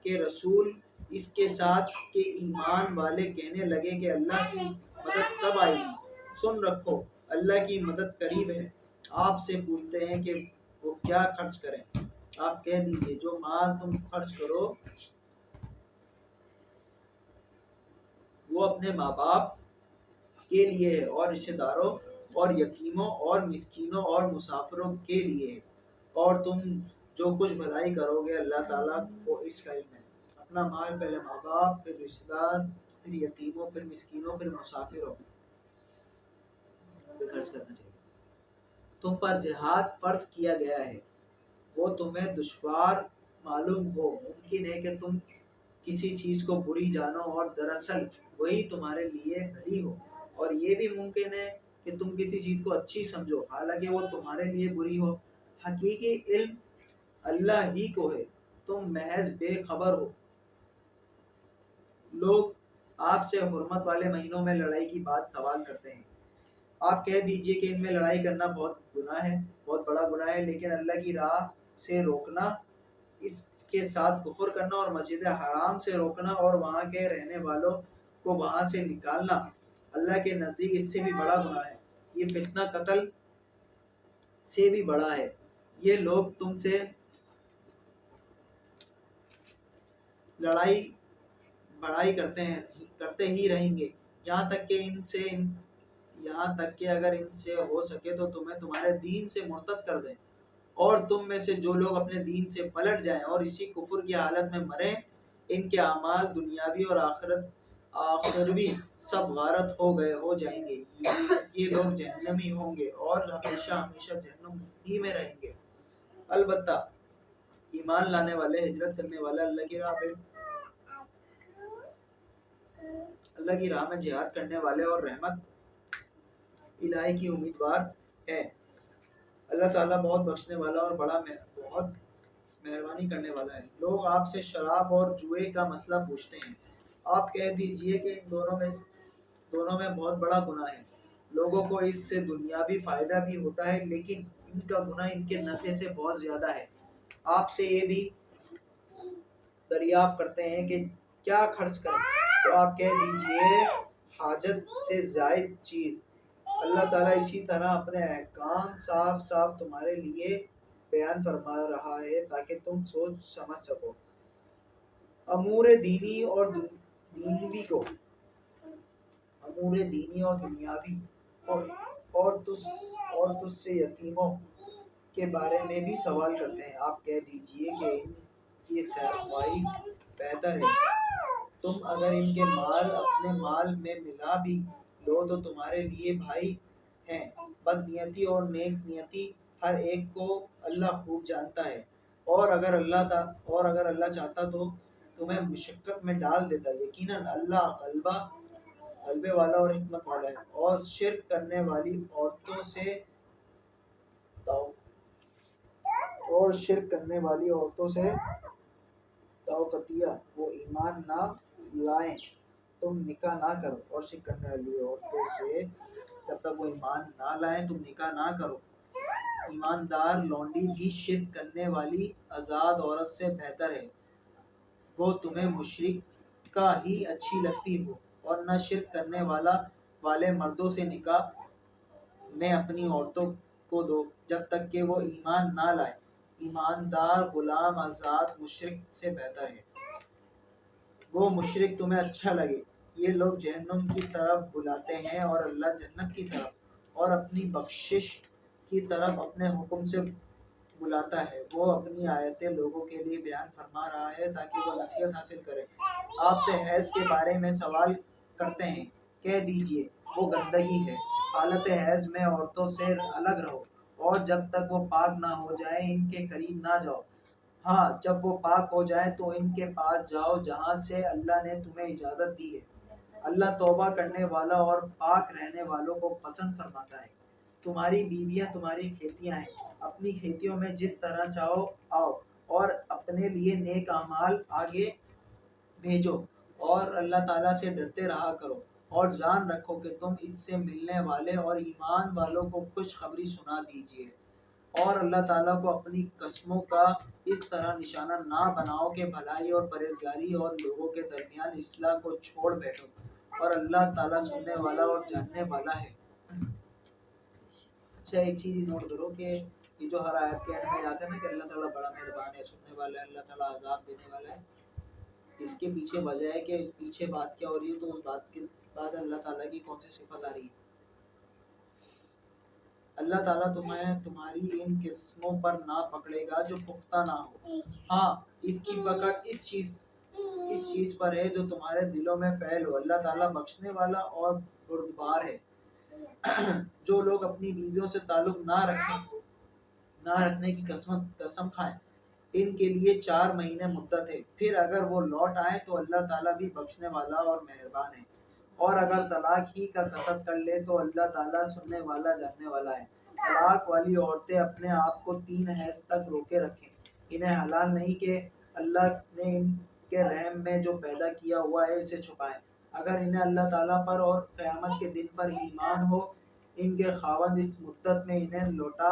کہ رسول اس کے ساتھ کہ ایمان والے کہنے لگے کہ اللہ کی مدد کب آئے گی۔ سن رکھو، اللہ کی مدد قریب ہے۔ آپ سے پوچھتے ہیں کہ وہ کیا خرچ کریں، آپ کہہ دیجئے جو مال تم خرچ کرو وہ اپنے ماں باپ کے لیے ہے، اور رشتہ داروں اور یتیموں اور مسکینوں اور مسافروں کے لیے ہے، اور تم جو کچھ بھلائی کرو گے اللہ تعالیٰ کو اس کا علم ہے۔ اپنا مال پہلے ماں باپ، پھر رشتہ دار، پھر یتیموں، پھر مسکینوں، پھر مسافروں پہ خرچ کرنا چاہیے۔ تم پر جہاد فرض کیا گیا ہے، وہ تمہیں دشوار معلوم ہو، ممکن ہے کہ تم کسی چیز کو بری جانو اور دراصل وہی تمہارے لیے بھلی ہو، اور یہ بھی ممکن ہے کہ تم کسی چیز کو اچھی سمجھو حالانکہ وہ تمہارے لیے بری ہو۔ حقیقی علم اللہ ہی کو ہے، تم محض بے خبر ہو۔ لوگ آپ سے حرمت والے مہینوں میں لڑائی کی بات سوال کرتے ہیں، آپ کہہ دیجئے کہ ان میں لڑائی کرنا بہت بڑا گناہ ہے، لیکن اللہ کی راہ سے روکنا، اس کے ساتھ کفر کرنا، اور مسجد حرام سے روکنا اور وہاں کے رہنے والوں کو وہاں سے نکالنا اللہ کے نزدیک اس سے بھی بڑا گناہ ہے۔ یہ فتنہ قتل سے بھی بڑا ہے۔ یہ لوگ تم سے لڑائی بڑائی کرتے ہی رہیں گے، یہاں تک کہ اگر ان سے ہو سکے تو تمہیں تمہارے دین سے مرتد کر دیں، اور تم میں سے جو لوگ اپنے دین سے پلٹ جائیں اور اسی کفر کی حالت میں مریں، ان کے اعمال دنیاوی اور آخروی سب غارت ہو جائیں گے، یہ لوگ جہنمی ہوں گے اور ہمیشہ ہمیشہ جہنم ہی میں رہیں گے۔ البتہ ایمان لانے والے، ہجرت کرنے والے، اللہ کی راہ میں جہاد کرنے والے اور رحمت الہی کی امیدوار ہیں۔ اللہ تعالیٰ بہت بخشنے والا اور بہت مہربانی کرنے والا ہے۔ لوگ آپ سے شراب اور جوئے کا مسئلہ پوچھتے ہیں، آپ کہہ دیجئے کہ ان دونوں میں بہت بڑا گناہ ہے۔ لوگوں کو اس سے دنیاوی فائدہ بھی ہوتا ہے، لیکن ان کا گناہ ان کے نفع سے بہت زیادہ ہے۔ آپ سے یہ بھی دریافت کرتے ہیں کہ کیا خرچ کریں، تو آپ کہہ دیجئے حاجت سے زائد چیز۔ اللہ تعالیٰ اسی طرح اپنے احکام صاف صاف تمہارے لیے بیان فرما رہا ہے تاکہ تم سوچ سمجھ سکو۔ امور دینی اور دنیاوی اور تجھ سے یتیموں کے بارے میں بھی سوال کرتے ہیں، آپ کہہ دیجئے کہ ان کی خیر خواہی بہتر ہے۔ تم اگر ان کے مال اپنے مال میں ملا بھی لو تو تمہارے لیے بھائی ہیں۔ بد نیتی اور نیک نیتی ہر ایک کو اللہ خوب جانتا ہے، اور اگر اللہ چاہتا تو تمہیں مشقت میں ڈال دیتا۔ یقیناً اللہ غلبے والا اور حکمت والا ہے۔ اور شرک کرنے والی عورتوں سے توقتیہ، وہ ایمان نہ لائیں تم نکاح نہ کرو، اور شرک کرنے والی عورتوں سے جب تک وہ ایمان نہ لائیں تم نکاح نہ کرو۔ ایماندار لونڈی بھی شرک کرنے والی آزاد عورت سے بہتر ہے، گو تمہیں مشرکہ ہی اچھی لگتی ہو۔ اور نہ شرک کرنے والے مردوں سے نکاح میں اپنی عورتوں کو دو جب تک کہ وہ ایمان نہ لائے۔ ایماندار غلام آزاد مشرک سے بہتر ہے، وہ مشرک تمہیں اچھا لگے۔ یہ لوگ جہنم کی طرف بلاتے ہیں اور اللہ جنت کی طرف اور اپنی بخشش کی طرف اپنے حکم سے بلاتا ہے۔ وہ اپنی آیتیں لوگوں کے لیے بیان فرما رہا ہے تاکہ وہ نصیحت حاصل کرے۔ آپ سے حیض کے بارے میں سوال کرتے ہیں، کہہ دیجئے وہ گندگی ہے۔ حالت حیض میں عورتوں سے الگ رہو، اور جب تک وہ پاک نہ ہو جائیں ان کے قریب نہ جاؤ۔ ہاں، جب وہ پاک ہو جائیں تو ان کے پاس جاؤ جہاں سے اللہ نے تمہیں اجازت دی ہے۔ اللہ توبہ کرنے والا اور پاک رہنے والوں کو پسند فرماتا ہے۔ تمہاری بیویاں تمہاری کھیتیاں ہیں، اپنی کھیتیوں میں جس طرح چاہو آؤ، اور اپنے لیے نیک اعمال آگے بھیجو، اور اللہ تعالیٰ سے ڈرتے رہا کرو، اور جان رکھو کہ تم اس سے ملنے والے اور ایمان والوں کو خوشخبری سنا دیجیے۔ اور اللہ تعالیٰ کو اپنی قسموں کا اس طرح نشانہ نہ بناؤ کہ بھلائی اور پرہیزگاری اور لوگوں کے درمیان اصلاح کو چھوڑ بیٹھو، اور اللہ تعالیٰ سننے والا اور جاننے والا ہے۔ اچھا، ایک چیز نوٹ کرو کہ یہ جو ہر آیت کے اینڈ میں آتا ہے نا کہ اللہ تعالیٰ بڑا مہربان ہے، سننے والا ہے، اللہ تعالیٰ عذاب دینے والا ہے، اس کے پیچھے وجہ ہے کہ پیچھے بات کیا ہو رہی ہے، تو اس بات کے بعد اللہ تعالیٰ کی کون سی صفت آ رہی ہے۔ اللہ تعالیٰ تمہیں تمہاری ان قسموں پر نہ پکڑے گا جو پختہ نہ ہو۔ ہاں، اس کی پکڑ اس چیز پر ہے جو تمہارے دلوں میں فعل ہو۔ اللہ تعالیٰ بخشنے والا اور بردبار ہے۔ جو لوگ اپنی بیویوں سے تعلق نہ رکھنے کی قسم کھائیں، ان کے لیے 4 مہینے مدت ہے، پھر اگر وہ لوٹ آئیں تو اللہ تعالیٰ بھی بخشنے والا اور مہربان ہے۔ اور اگر طلاق ہی کا قصد کر لے تو اللہ تعالیٰ سننے والا جاننے والا ہے۔ طلاق والی عورتیں اپنے آپ کو 3 حیض تک روکے رکھیں، انہیں حلال نہیں کہ اللہ نے ان کے رحم میں جو پیدا کیا ہوا ہے اسے چھپائیں۔ اگر انہیں اللہ تعالیٰ پر اور قیامت کے دن پر ایمان ہو، ان کے خاوند اس مدت میں انہیں لوٹا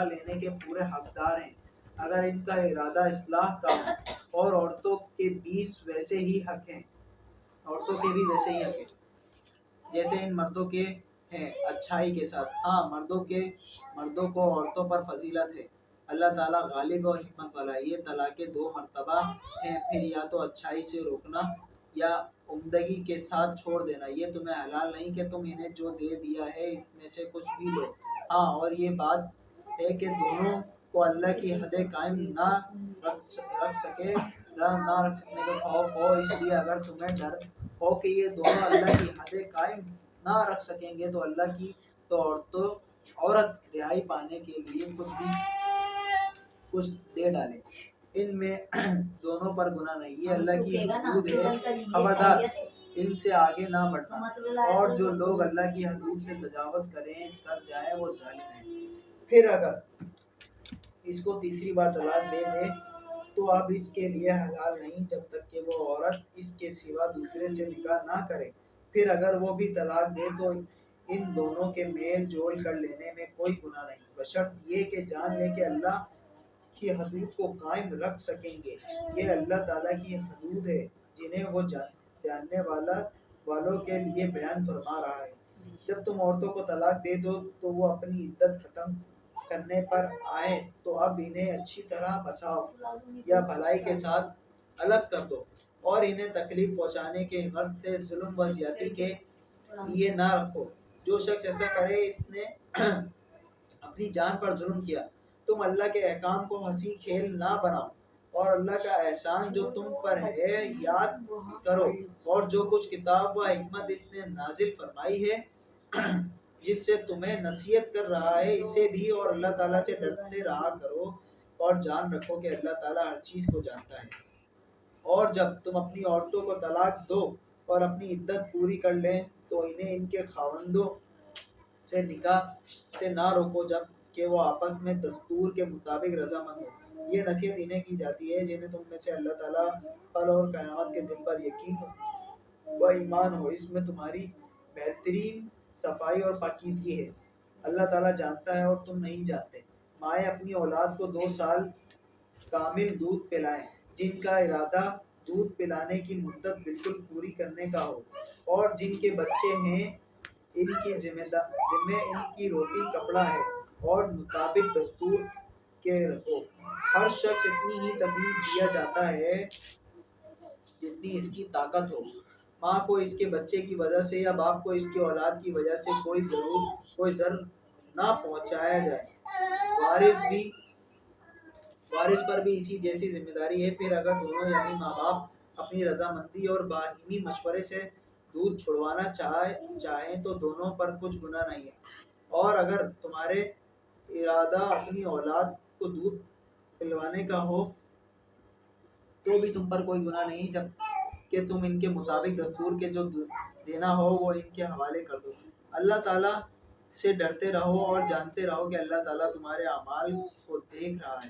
لینے کے پورے حقدار ہیں اگر ان کا ارادہ اصلاح کا ہو۔ اور عورتوں کے بھی ویسے ہی حق ہیں جیسے ان مردوں کے ہیں، اچھائی کے ساتھ۔ ہاں، مردوں کو عورتوں پر فضیلت ہے، اللہ تعالیٰ غالب اور حکمت والا ہے۔ یہ طلاقیں 2 مرتبہ ہیں، پھر یا تو اچھائی سے روکنا یا عمدگی کے ساتھ چھوڑ دینا۔ یہ تمہیں حلال نہیں کہ تم انہیں جو دے دیا ہے اس میں سے کچھ بھی لو۔ ہاں، اور یہ بات ہے کہ دونوں کو اللہ کی حدیں قائم نہ رکھ سکنے کا خوف ہو، اس لیے اگر تمہیں ڈر ہو کہ یہ دونوں اللہ کی حدیں قائم نہ رکھ سکیں گے تو اللہ کی تو عورت رہائی پانے کے لیے کچھ دے ڈالے، ان میں دونوں پر گناہ نہیں، یہ اللہ کی حدود ہے، خبردار ان سے آگے نہ بڑھنا، اور جو لوگ اللہ کی حدود سے تجاوز کر جائیں وہ ظالم ہیں۔ پھر اگر اس کو تیسری بار طلاق دے دے تو اب اس کے لیے حلال نہیں جب تک کہ وہ عورت اس کے سوا دوسرے سے نکاح نہ کرے، پھر اگر وہ بھی طلاق دے تو ان دونوں کے میل جول کر لینے میں کوئی گناہ نہیں، بشرط یہ کہ جان لے کہ اللہ کی حدود کو قائم رکھ سکیں گے، یہ اللہ تعالیٰ کی حدود ہے جنہیں وہ جاننے والوں کے لیے بیان فرما رہا ہے۔ جب تم عورتوں کو طلاق دے دو تو وہ اپنی عدت ختم کرنے پر آئے تو اب انہیں اچھی طرح بساؤ یا بھلائی کے ساتھ الگ کر دو، اور انہیں تکلیف پہنچانے کے غرض سے ظلم و زیادتی کے لیے نہ رکھو، جو شخص ایسا کرے اس نے اپنی جان پر ظلم کیا۔ تم اللہ کے احکام کو ہنسی کھیل نہ بناؤ، اور اللہ کا احسان جو تم پر ہے یاد کرو، اور جو کچھ کتاب و حکمت اس نے نازل فرمائی ہے جس سے تمہیں نصیحت کر رہا ہے اسے بھی، اور اللہ تعالیٰ سے ڈرتے رہا کرو، اور جان رکھو کہ اللہ تعالیٰ ہر چیز کو جانتا ہے۔ اور جب تم اپنی عورتوں کو طلاق دو اور اپنی عدت پوری کر لیں تو انہیں ان کے خاوندوں سے نکاح سے نہ روکو جب کہ وہ آپس میں دستور کے مطابق رضامند ہو۔ یہ نصیحت انہیں کی جاتی ہے جنہیں تم میں سے اللہ تعالیٰ پر اور قیامت کے دن پر یقین و ایمان ہو، اس میں تمہاری بہترین صفائی اور پاکیزگی ہے، اللہ تعالیٰ جانتا ہے اور تم نہیں جانتے۔ مائیں اپنی اولاد کو 2 سال کامل دودھ پلائیں جن کا ارادہ دودھ پلانے کی مدت بالکل پوری کرنے کا ہو، اور جن کے بچے ہیں ان کی ذمہ ان کی روٹی کپڑا ہے، اور مطابق دستور کے رکھو۔ ہر شخص اتنی ہی تکلیف دیا جاتا ہے جتنی اس کی طاقت ہو، ماں کو اس کے بچے کی وجہ سے یا باپ کو اس کی اولاد کی وجہ سے کوئی ضرر نہ پہنچایا جائے، وارث پر بھی اسی جیسی ذمہ داری ہے۔ پھر اگر دونوں یعنی ماں باپ اپنی رضامندی اور باہمی مشورے سے دودھ چھڑوانا چاہیں تو دونوں پر کچھ گناہ نہیں ہے، اور اگر تمہارے ارادہ اپنی اولاد کو دودھ پلوانے کا ہو تو بھی تم پر کوئی گناہ نہیں جب کہ تم ان کے مطابق دستور کے جو دینا ہو وہ ان کے حوالے کر دو۔ اللہ تعالیٰ سے ڈرتے رہو اور جانتے رہو کہ اللہ تعالیٰ تمہارے اعمال کو دیکھ رہا ہے۔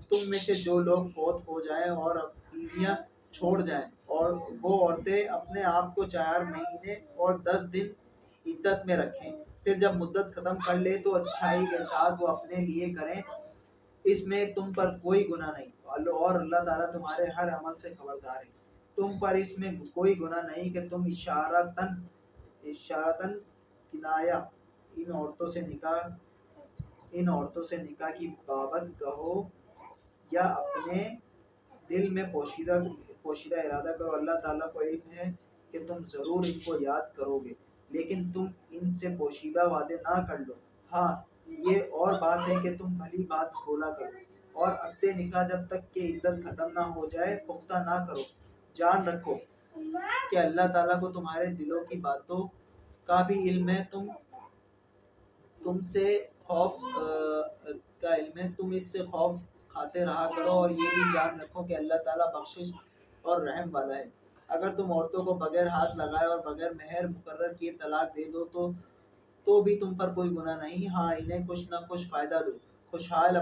تم میں سے جو لوگ فوت ہو جائیں اور بیویاں چھوڑ جائیں اور وہ عورتیں اپنے آپ کو 4 مہینے اور 10 دن عدت میں رکھیں، پھر جب مدت ختم کر لے تو اچھائی کے ساتھ وہ اپنے لیے کریں، اس میں تم پر کوئی گناہ نہیں، اور اللہ تعالیٰ تمہارے ہر عمل سے خبردار ہے۔ تم پر اس میں کوئی گناہ نہیں کہ تم اشارتاً کنایہ ان عورتوں سے نکاح کی بابت کہو یا اپنے دل میں پوشیدہ ارادہ کرو، اللہ تعالیٰ کو علم ہے کہ تم ضرور ان کو یاد کرو گے، لیکن تم ان سے پوشیدہ وعدے نہ کر لو۔ ہاں یہ اور بات ہے کہ تم بھلی بات بولا کرو، اور عقد نکاح جب تک کہ عدت ختم نہ ہو جائے پختہ نہ کرو۔ جان رکھو کہ اللہ تعالیٰ کو تمہارے دلوں کی باتوں کا بھی علم ہے، تم سے خوف کا علم ہے، تم اس سے خوف کھاتے رہا کرو، اور یہ بھی جان رکھو کہ اللہ تعالیٰ بخشش اور رحم والا ہے۔ اگر تم عورتوں کو بغیر ہاتھ لگائے اور بغیر مہر مقرر کیے طلاق دے دو تو بھی تم پر کوئی گناہ نہیں، ہاں انہیں کچھ نہ کچھ فائدہ دو، خوشحال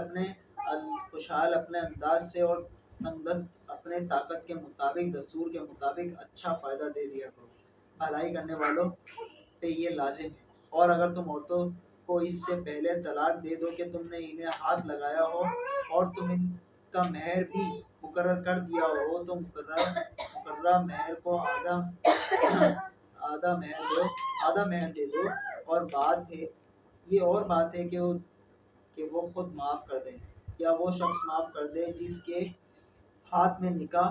اپنے انداز سے اور تنگدست اپنے طاقت کے مطابق دستور کے مطابق اچھا فائدہ دے دیا کرو، بھلائی کرنے والوں پہ یہ لازم ہے۔ اور اگر تم عورتوں کو اس سے پہلے طلاق دے دو کہ تم نے انہیں ہاتھ لگایا ہو اور تم ان کا مہر بھی مقرر کر دیا ہو تو مقررہ مہر کو آدھا مہر دے دو، اور بات ہے کہ وہ خود معاف کر دیں یا وہ شخص معاف کر دے جس کے ہاتھ میں نکاح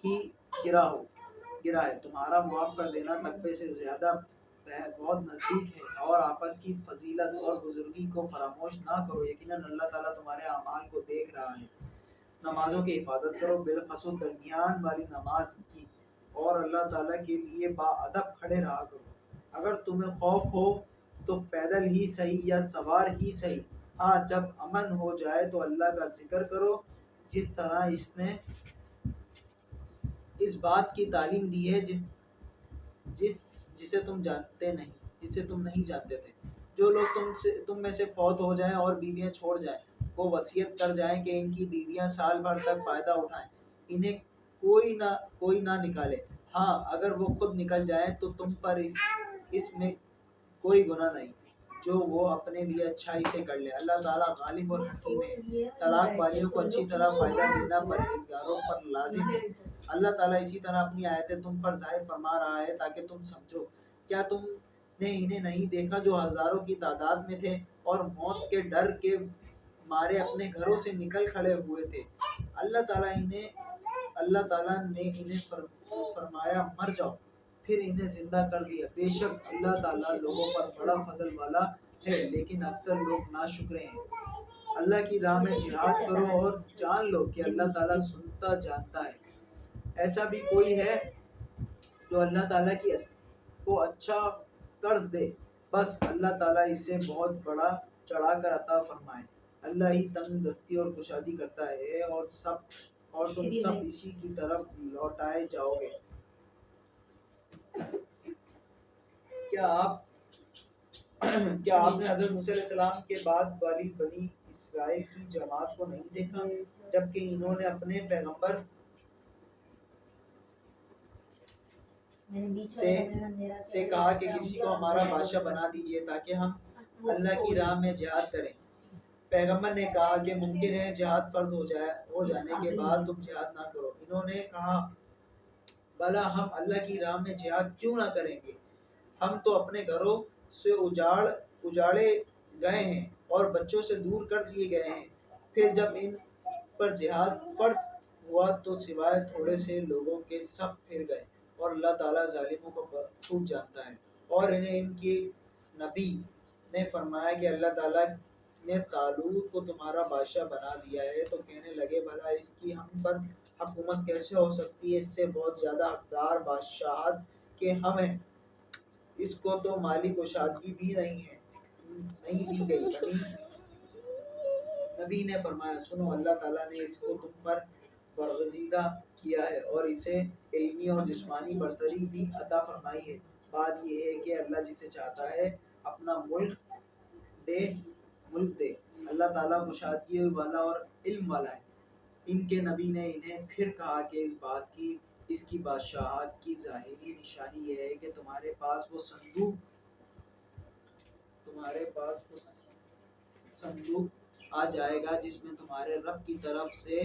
کی گرہ ہے۔ تمہارا معاف کر دینا تقوی سے زیادہ بہت نزدیک ہے، اور آپس کی فضیلت اور بزرگی کو فراموش نہ کرو، یقیناً اللہ تعالیٰ تمہارے اعمال کو دیکھ رہا ہے۔ نمازوں کی حفاظت کرو، بالخصوص درمیان والی نماز کی، اور اللہ تعالیٰ کے لیے باادب کھڑے رہا کرو۔ اگر تمہیں خوف ہو تو پیدل ہی صحیح یا سوار ہی صحیح، ہاں جب امن ہو جائے تو اللہ کا ذکر کرو، جس طرح اس نے اس بات کی تعلیم دی ہے جسے تم نہیں جانتے تھے۔ جو لوگ تم میں سے فوت ہو جائیں اور بیویاں چھوڑ جائیں، وہ وصیت کر جائیں کہ ان کی بیویاں سال بھر تک فائدہ اٹھائیں، انہیں کوئی نہ نکالے، ہاں اگر وہ خود نکل جائیں تو تم پر اس میں کوئی گناہ نہیں، جو وہ اپنے لیے اچھائی سے کر لے۔ اللہ تعالیٰ غالب اور حکیم ہے۔ طلاق والیوں کو اچھی طرح فائدہ دینا پرہیزگاروں پر لازم ہے۔ اللہ تعالیٰ اسی طرح اپنی آیتیں تم پر ظاہر فرما رہا ہے تاکہ تم سمجھو۔ کیا تم نے انہیں نہیں دیکھا جو ہزاروں کی تعداد میں تھے اور موت کے ڈر کے مارے اپنے گھروں سے نکل کھڑے ہوئے تھے؟ اللہ تعالیٰ نے انہیں فرمایا مر جاؤ، پھر انہیں زندہ کر دیا۔ بے شک اللہ تعالیٰ لوگوں پر بڑا فضل والا ہے، لیکن اکثر لوگ ناشکرے ہیں۔ اللہ کی راہ میں جہاد کرو اور جان لو کہ اللہ تعالیٰ سنتا جانتا ہے۔ ایسا بھی کوئی ہے جو اللہ تعالیٰ کو اچھا قرض دے؟ بس اللہ تعالیٰ اسے بہت بڑا چڑھا کر عطا فرمائے۔ اللہ ہی تنگ دستی اور کشادی کرتا ہے، اور تم سب اسی کی طرف لوٹائے جاؤ گے۔ کیا آپ نے حضرت موسیٰ علیہ السلام کے بعد والی بنی اسرائیل کی جماعت کو نہیں دیکھا، جبکہ انہوں نے اپنے پیغمبر سے کہا کہ کسی کو ہمارا بادشاہ بنا دیجئے تاکہ ہم اللہ کی راہ میں جہاد کریں؟ پیغمبر نے کہا کہ ممکن ہے جہاد فرض ہو جانے کے بعد تم جہاد نہ کرو۔ انہوں نے کہا بھلا ہم اللہ کی راہ میں جہاد کیوں نہ کریں گے؟ ہم تو اپنے گھروں سے اجاڑے گئے ہیں اور بچوں سے دور کر دیے گئے ہیں۔ پھر جب ان پر جہاد فرض ہوا تو سوائے تھوڑے سے لوگوں کے سب پھر گئے، اور اللہ تعالیٰ ظالموں کو خوب جانتا ہے۔ اور انہیں ان کی نبی نے فرمایا کہ اللہ تعالیٰ نے طالوت کو تمہارا بادشاہ بنا دیا ہے، تو کہنے لگے بھلا اس کی ہم پر حکومت کیسے ہو سکتی ہے؟ اس سے بہت زیادہ حقدار بادشاہت کے ہم ہیں، اس کو تو مالی کشادگی بھی نہیں دی گئی۔ نبی نے فرمایا سنو، اللہ تعالیٰ نے اس کو تم پر برگزیدہ کیا ہے اور اسے علمی اور جسمانی برتری بھی عطا فرمائی ہے۔ بات یہ ہے کہ اللہ جسے چاہتا ہے اپنا ملک دے۔ اللہ تعالیٰ کشادگی والا اور علم والا ہے۔ ان کے نبی نے انہیں پھر کہا کہ اس کی بادشاہت کی ظاہری نشانی یہ ہے کہ تمہارے پاس وہ صندوق آ جائے گا جس میں تمہارے رب کی طرف سے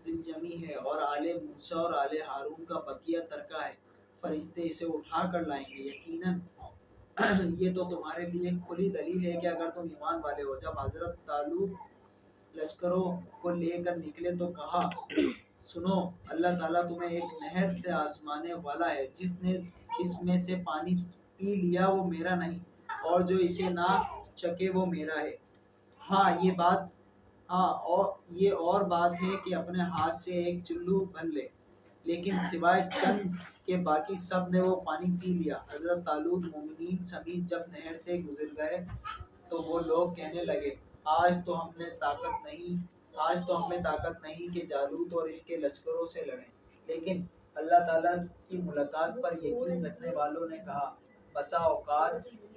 دل جمی ہے اور آل موسیٰ اور آل ہارون کا بقیہ ترکہ ہے۔ فرشتے اسے اٹھا کر لائیں گے۔ یقیناً یہ تو تمہارے لیے کھلی دلیل ہے کہ اگر تم ایمان والے ہو۔ جب حضرت طالوت لشکروں کو لے کر نکلے تو کہا سنو، اللہ تعالیٰ تمہیں ایک نہر سے آزمانے والا ہے، جس نے اس میں سے پانی پی لیا وہ میرا نہیں، اور جو اسے نہ چکے وہ میرا ہے۔ ہاں یہ اور بات ہے کہ اپنے ہاتھ سے ایک چلو بھر لے، لیکن سوائے چند کے باقی سب نے وہ پانی پی لیا۔ حضرت طالوت مومنین سمیت جب نہر سے گزر گئے تو وہ لوگ کہنے لگے آج تو ہمیں طاقت نہیں کہ جالوت اور اس کے لشکروں سے لڑیں۔ لیکن اللہ تعالیٰ کی ملاقات پر یقین رکھنے والوں نے کہا بسا اوقات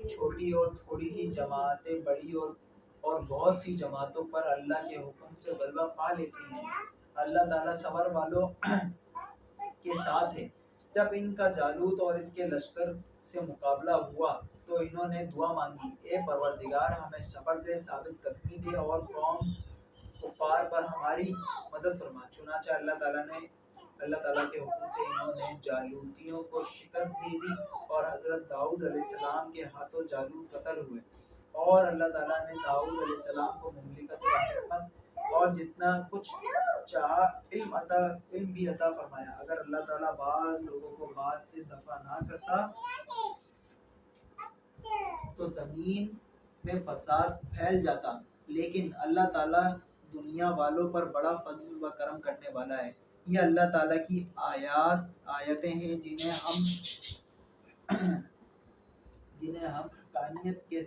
چھوٹی اور تھوڑی سی جماعتیں بڑی اور بہت سی جماعتوں پر اللہ کے حکم سے غلبہ پا لیتی ہیں۔ اللہ تعالیٰ صبر والوں کے ساتھ ہے۔ جب ان کا جالوت اور اس کے لشکر سے مقابلہ ہوا تو انہوں نے دعا مانگی اے پروردگار ہمیں صبر دے، ثابت قدمی دے اور قوم کفار پر ہماری مدد فرما۔ چنانچہ اللہ تعالیٰ کے حکم سے انہوں نے جالوتیوں کو شکست دے دی اور حضرت داؤد علیہ السلام کے ہاتھوں جالوت قتل ہوئے، اور اللہ تعالیٰ نے داؤد علیہ السلام کو مملکت و حکمت اور جتنا کچھ چاہا علم بھی عطا فرمایا۔ اگر اللہ تعالیٰ بعض لوگوں کو بعض سے دفع نہ کرتا تو زمین میں فساد پھیل جاتا، لیکن اللہ تعالیٰ دنیا والوں پر بڑا فضل و کرم کرنے والا ہے۔ یہ اللہ تعالیٰ کی آیتیں ہیں جنہیں ہم حقانیت کے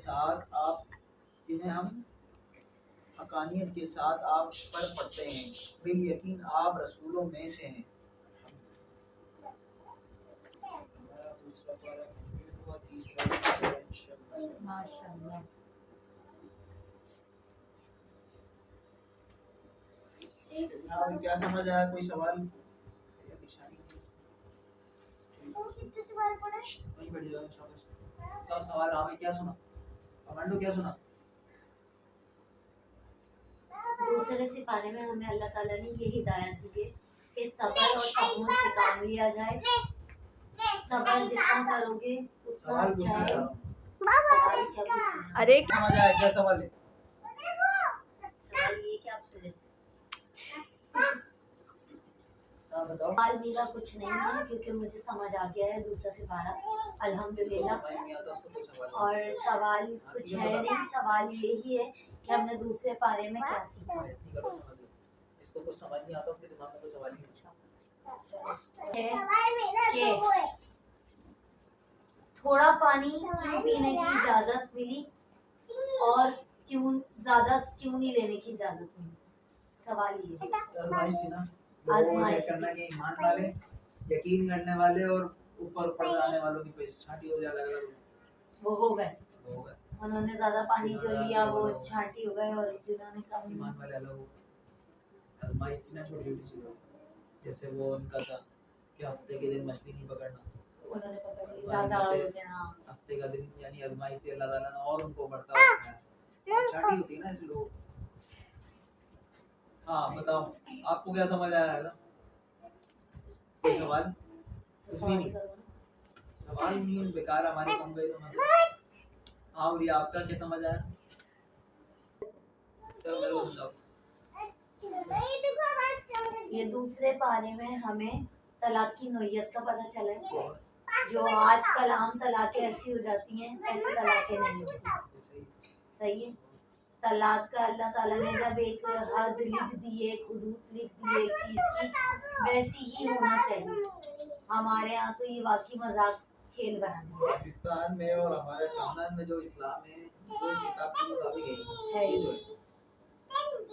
ساتھ آپ پر پڑھتے ہیں، بالیقین آپ رسولوں میں سے ہیں۔ ہمارا دوسرا پارہ کمپلیٹ ہوا، تیسرا انشاءاللہ۔ ماشاءاللہ۔ کیا سمجھ آیا؟ کوئی سوال؟ سوال ہمیں کیا سنا؟ کمانڈو کیا سنا؟ دوسرے سپارے میں ہمیں اللہ تعالیٰ نے یہ ہدایت دی ہے کہ صبر اور تحمل سے کام لیا جائے۔ صبر جتنا کرو گے اتنا اچھا ہے۔ سوال کیا پوچھنا ہے؟ ارے سمجھ آیا؟ کیا سوال ہے؟ سوال یہ کہ آپ سنیں۔ بتاؤ۔ سوال میرا کچھ نہیں ہے کیونکہ مجھے سمجھ آ گیا ہے دوسرا سپارہ الحمدللہ، اور سوال کچھ ہے نہیں، سوال یہی ہے کہ ہم نے دوسرے پارے میں کیا سیکھا اس کو کچھ سمجھ نہیں آتا، اس کے دماغ میں کوئی سوال نہیں ہے کہ تھوڑا پانی کیوں پینے کی اجازت ملی اور کیوں زیادہ کیوں نہیں لینے کی اجازت ملی؟ سوال یہ ہے۔ آزمائش تھی نا، لوگوں کو چیک کرنا کہ ایمان والے، یقین کرنے والے اور اوپر جانے والوں کی پیش چھانٹی ہو جائے گا۔ وہ ہو گئے، انہوں نے زیادہ پانی جو لیا وہ چھانٹی ہو گئے، اور جنہوں نے کم ایمان والے الگ ہو۔ آزمائش تھی نا چھوٹی چھوٹی چیزوں، جیسے وہ ان کا تھا کہ ہفتے کے دن مچھلی نہیں پکڑنا، انہوں نے پکڑ لی زیادہ ہو گیا۔ ہفتے کا دن یعنی آزمائش تھی، اللہ تعالیٰ نے اور ان کو بڑھتا ہوا چھانٹی ہوتی ہے نا اس لوگ۔ ہاں بتاؤ، آپ کو کیا سمجھ آیا ہے؟ کوئی سوال؟ کچھ بھی نہیں، سوال نہیں، بیکار ہماری کم گئی تو مطلب۔ ہاں بھیا آپ کا کیا سمجھ آیا؟ چلو میرے کو سمجھاؤ۔ یہ دوسرے پارے میں ہمیں طلاق کی نوعیت کا پتہ چلا ہے۔ جو آج کل عام طلاقیں ایسی ہو جاتی ہیں، ایسی طلاقیں نہیں ہوتی۔ صحیح ہے؟ طلاق کا اللہ تعالیٰ نے جب ایک حد لکھ دی، ایک حدود لکھ دی ایک چیز کی، ویسی ہی ہونا چاہیے۔ ہمارے یہاں تو یہ واقعی مذاق کھیل بنا ہے۔ پاکستان میں اور ہمارے خاندان میں جو اسلام ہے وہ اس کتاب کے مطابق ہے یہ جو ہے،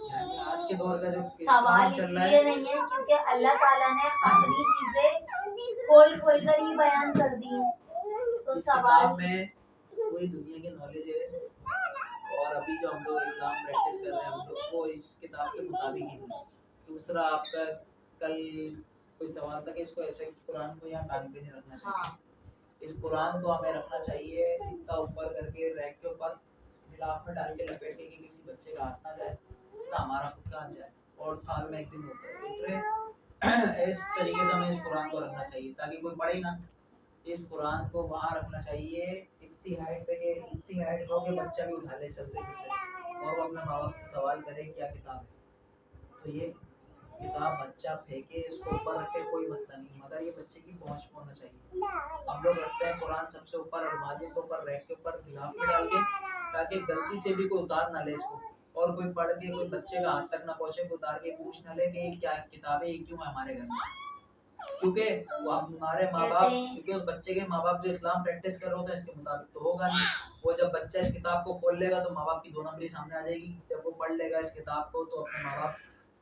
یعنی آج کے دور کا جو سوال اس لیے نہیں ہے کیونکہ اللہ تعالیٰ نے اپنی چیزیں کھول کھول کر ہی بیان کر دی ہیں، تو سوال میں پوری دنیا کی نالج ہے، اور ابھی جو ہم لوگ اسلام پریکٹس کر رہے ہیں ہم لوگ وہ اس کتاب کے مطابق ہی نہیں۔ دوسرا آپ کا کل کوئی سوال تھا کہ اس کو ایسے قرآن کو یہاں ٹانگ پہ نہیں رکھنا چاہیے۔ اس قرآن کو ہمیں رکھنا چاہیے اتنا اوپر کر کے ریک کے اوپر غلاف میں ڈال کے لپیٹ کے کہ کسی بچے کا ہاتھ نہ جائے نہ ہمارا خود کا ہاتھ جائے، اور سال میں ایک دن ہوتا ہے اس طریقے سے ہمیں اس قرآن کو رکھنا چاہیے تاکہ کوئی پڑھے نا۔ اس قرآن کو وہاں رکھنا چاہیے اتنی ہائٹ پہ کہ اتنی ہائٹ ہو کہ بچہ بھی اٹھا لے چلتے پھرتے، اور وہ اپنے ماں باپ سے سوال کرے کیا کتاب ہے، تو یہ کتاب بچہ پھینکے اس کو اوپر رکھے کوئی مسئلہ نہیں، مگر یہ بچے کی پہنچ میں ہونا چاہیے۔ ہم لوگ رکھتے ہیں قرآن سب سے اوپر الماری کے اوپر ریک کے اوپر غلاف میں ڈال کے تاکہ غلطی سے بھی کوئی اتار نہ لے اس کو، اور کوئی پڑھ کے کوئی بچے کا ہاتھ تک نہ پہنچے، کوئی اتار کے پوچھ نہ لے کہ یہ کیا کتاب ہے، یہ کیوں ہے ہمارے گھر میں، کیونکہ وہ ہمارے ماں باپ، کیونکہ اس بچے کے ماں باپ جو اسلام پریکٹس کر رہے ہوتے ہیں اس کے مطابق تو ہوگا نہیں۔ وہ جب بچہ اس کتاب کو کھول لے گا تو ماں باپ کی 2 نمبری سامنے آ جائے گی، جب وہ پڑھ لے گا اس کتاب کو تو اپنے ماں باپ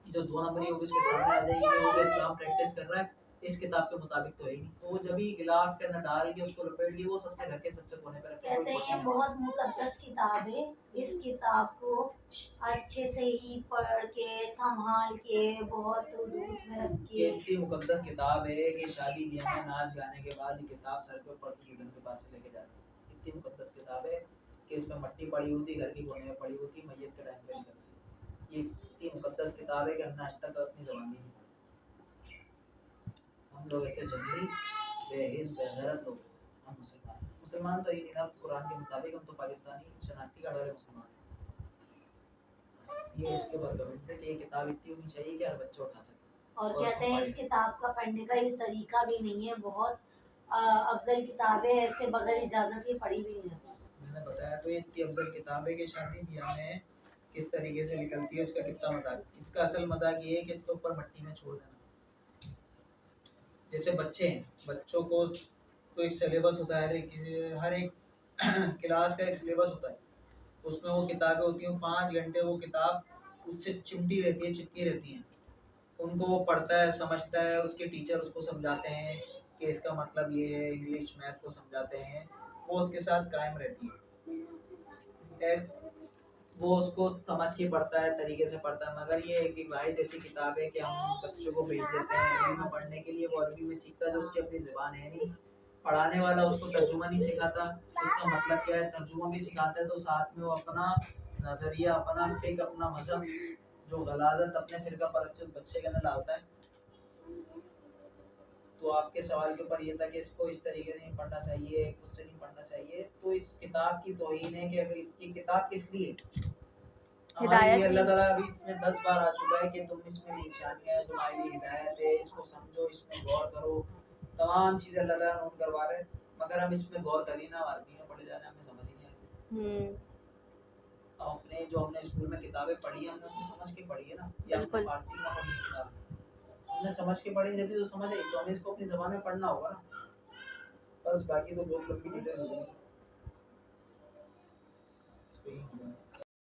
کی جو 2 نمبری ہوگی اس کے سامنے آ جائے گی کہ وہ جو اسلام پریکٹس کر رہا ہے اس کتاب کے مطابق تو ہے ہی نہیں، تو وہ جب ہی غلاف کے اندر ڈال کے اس کو لپیٹ لیے وہ سب سے گھر کے سب سے کونے پہ رکھے، کہتے ہیں بہت مقدس کتاب ہے، اس کتاب کو اچھے سے ہی پڑھ کے سنبھال کے بہت دودھ میں رکھ کے، یہ اتنی مقدس کتاب ہے کہ شادی بیاہ میں ناچ گانے کے بعد یہ کتاب سر کے اوپر سے گھر کے پاس سے لے کے جاتے ہیں، اتنی مقدس کتاب ہے کہ اس میں مٹی پڑی ہوتی، گھر کی کونے میں پڑی ہوتی، میت کے ٹائم پہ نہیں کرتی، یہ اتنی مقدس کتاب ہے کہ ہم نے آج تک اپنی زبان میں نہیں پڑھی۔ ہم لوگ ایسے جنگلی بے حس بے غیرت لوگ، ہم مسلمان تو ہی نہیں نا قرآن کے مطابق، ہم تو پاکستانی شناختی کارڈ والے مسلمان ہیں۔ یہ اس کے برکت ہے کہ یہ کتاب اتنی ہونی چاہیے کہ ہر بچہ اٹھا سکے، اور کہتے ہیں اس کتاب کا پڑھنے کا یہ طریقہ بھی نہیں ہے، بہت افضل کتاب ہے، ایسے بغیر اجازت کے پڑھی بھی نہیں جاتی۔ نے بتایا تو یہ اتنی افضل کتاب ہے کہ شادی بیاہ میں کس طریقے سے نکلتی ہے اس کا کتنا مذاق. اس کا اصل مذاق یہ ہے کہ اس کے اوپر مٹی میں چھوڑ دینا. جیسے بچے ہیں, بچوں کو تو ایک سلیبس ہوتا ہے, ہر ایک کلاس کا ایک سلیبس ہوتا ہے, اس میں وہ کتابیں ہوتی ہیں, 5 گھنٹے وہ کتاب اس سے چمٹی رہتی ہے, چپکی رہتی ہیں. ان کو وہ پڑھتا ہے, سمجھتا ہے, اس کے ٹیچر اس کو سمجھاتے ہیں کہ اس کا مطلب یہ ہے, انگلش میتھ کو سمجھاتے ہیں, وہ اس کے ساتھ قائم رہتی ہے. وہ اس کو سمجھ کے پڑھتا ہے, طریقے سے پڑھتا ہے. مگر یہ ایک واحد ایسی کتاب ہے کہ ہم بچوں کو بھیج دیتے ہیں عربی میں پڑھنے کے لیے, وہ عربی میں سیکھتا ہے جو اس کی اپنی زبان ہے نہیں. پڑھانے والا اس کو ترجمہ نہیں سکھاتا, اس کا مطلب کیا ہے, ترجمہ بھی سکھاتا ہے تو ساتھ میں وہ اپنا نظریہ, اپنا فکر, اپنا مذہب, جو غلاظت اپنے فرقہ پرست بچے کے اندر ڈالتا ہے. تو آپ کے سوال کے اوپر یہ تھا کہ اس کو اس طریقے سے نہیں پڑھنا چاہیے, خود سے نہیں پڑھنا چاہیے, تو اس کتاب کی توہین ہے. کہ اگر اس کی کتاب کس لیے ہمارے لیے, اللہ تعالیٰ ابھی اس میں 10 بار آ چکا ہے کہ تم اس میں نشانیاں ہیں, تمہارے لیے ہدایت ہے, اس کو سمجھو, اس میں غور کرو, تمام چیزیں اللہ تعالیٰ نوٹ کروا رہے ہیں. مگر ہم اس میں غور کر ہی نہ, عربی میں پڑھے جا رہے ہیں, ہمیں سمجھ ہی نہیں آ رہی. اپنے جو ہم نے اسکول میں کتابیں پڑھی ہیں, ہم نے اس کو سمجھ کے پڑھی ہے نا, یا ہم نے فارسی میں پڑھی ہے کتاب, ہم نے سمجھ کے پڑھی, جب بھی تو سمجھ آئی, تو ہمیں اس کو اپنی زبان میں پڑھنا ہوگا نا. بس باقی تو بہت لمبی ڈیٹیل ہو گئی.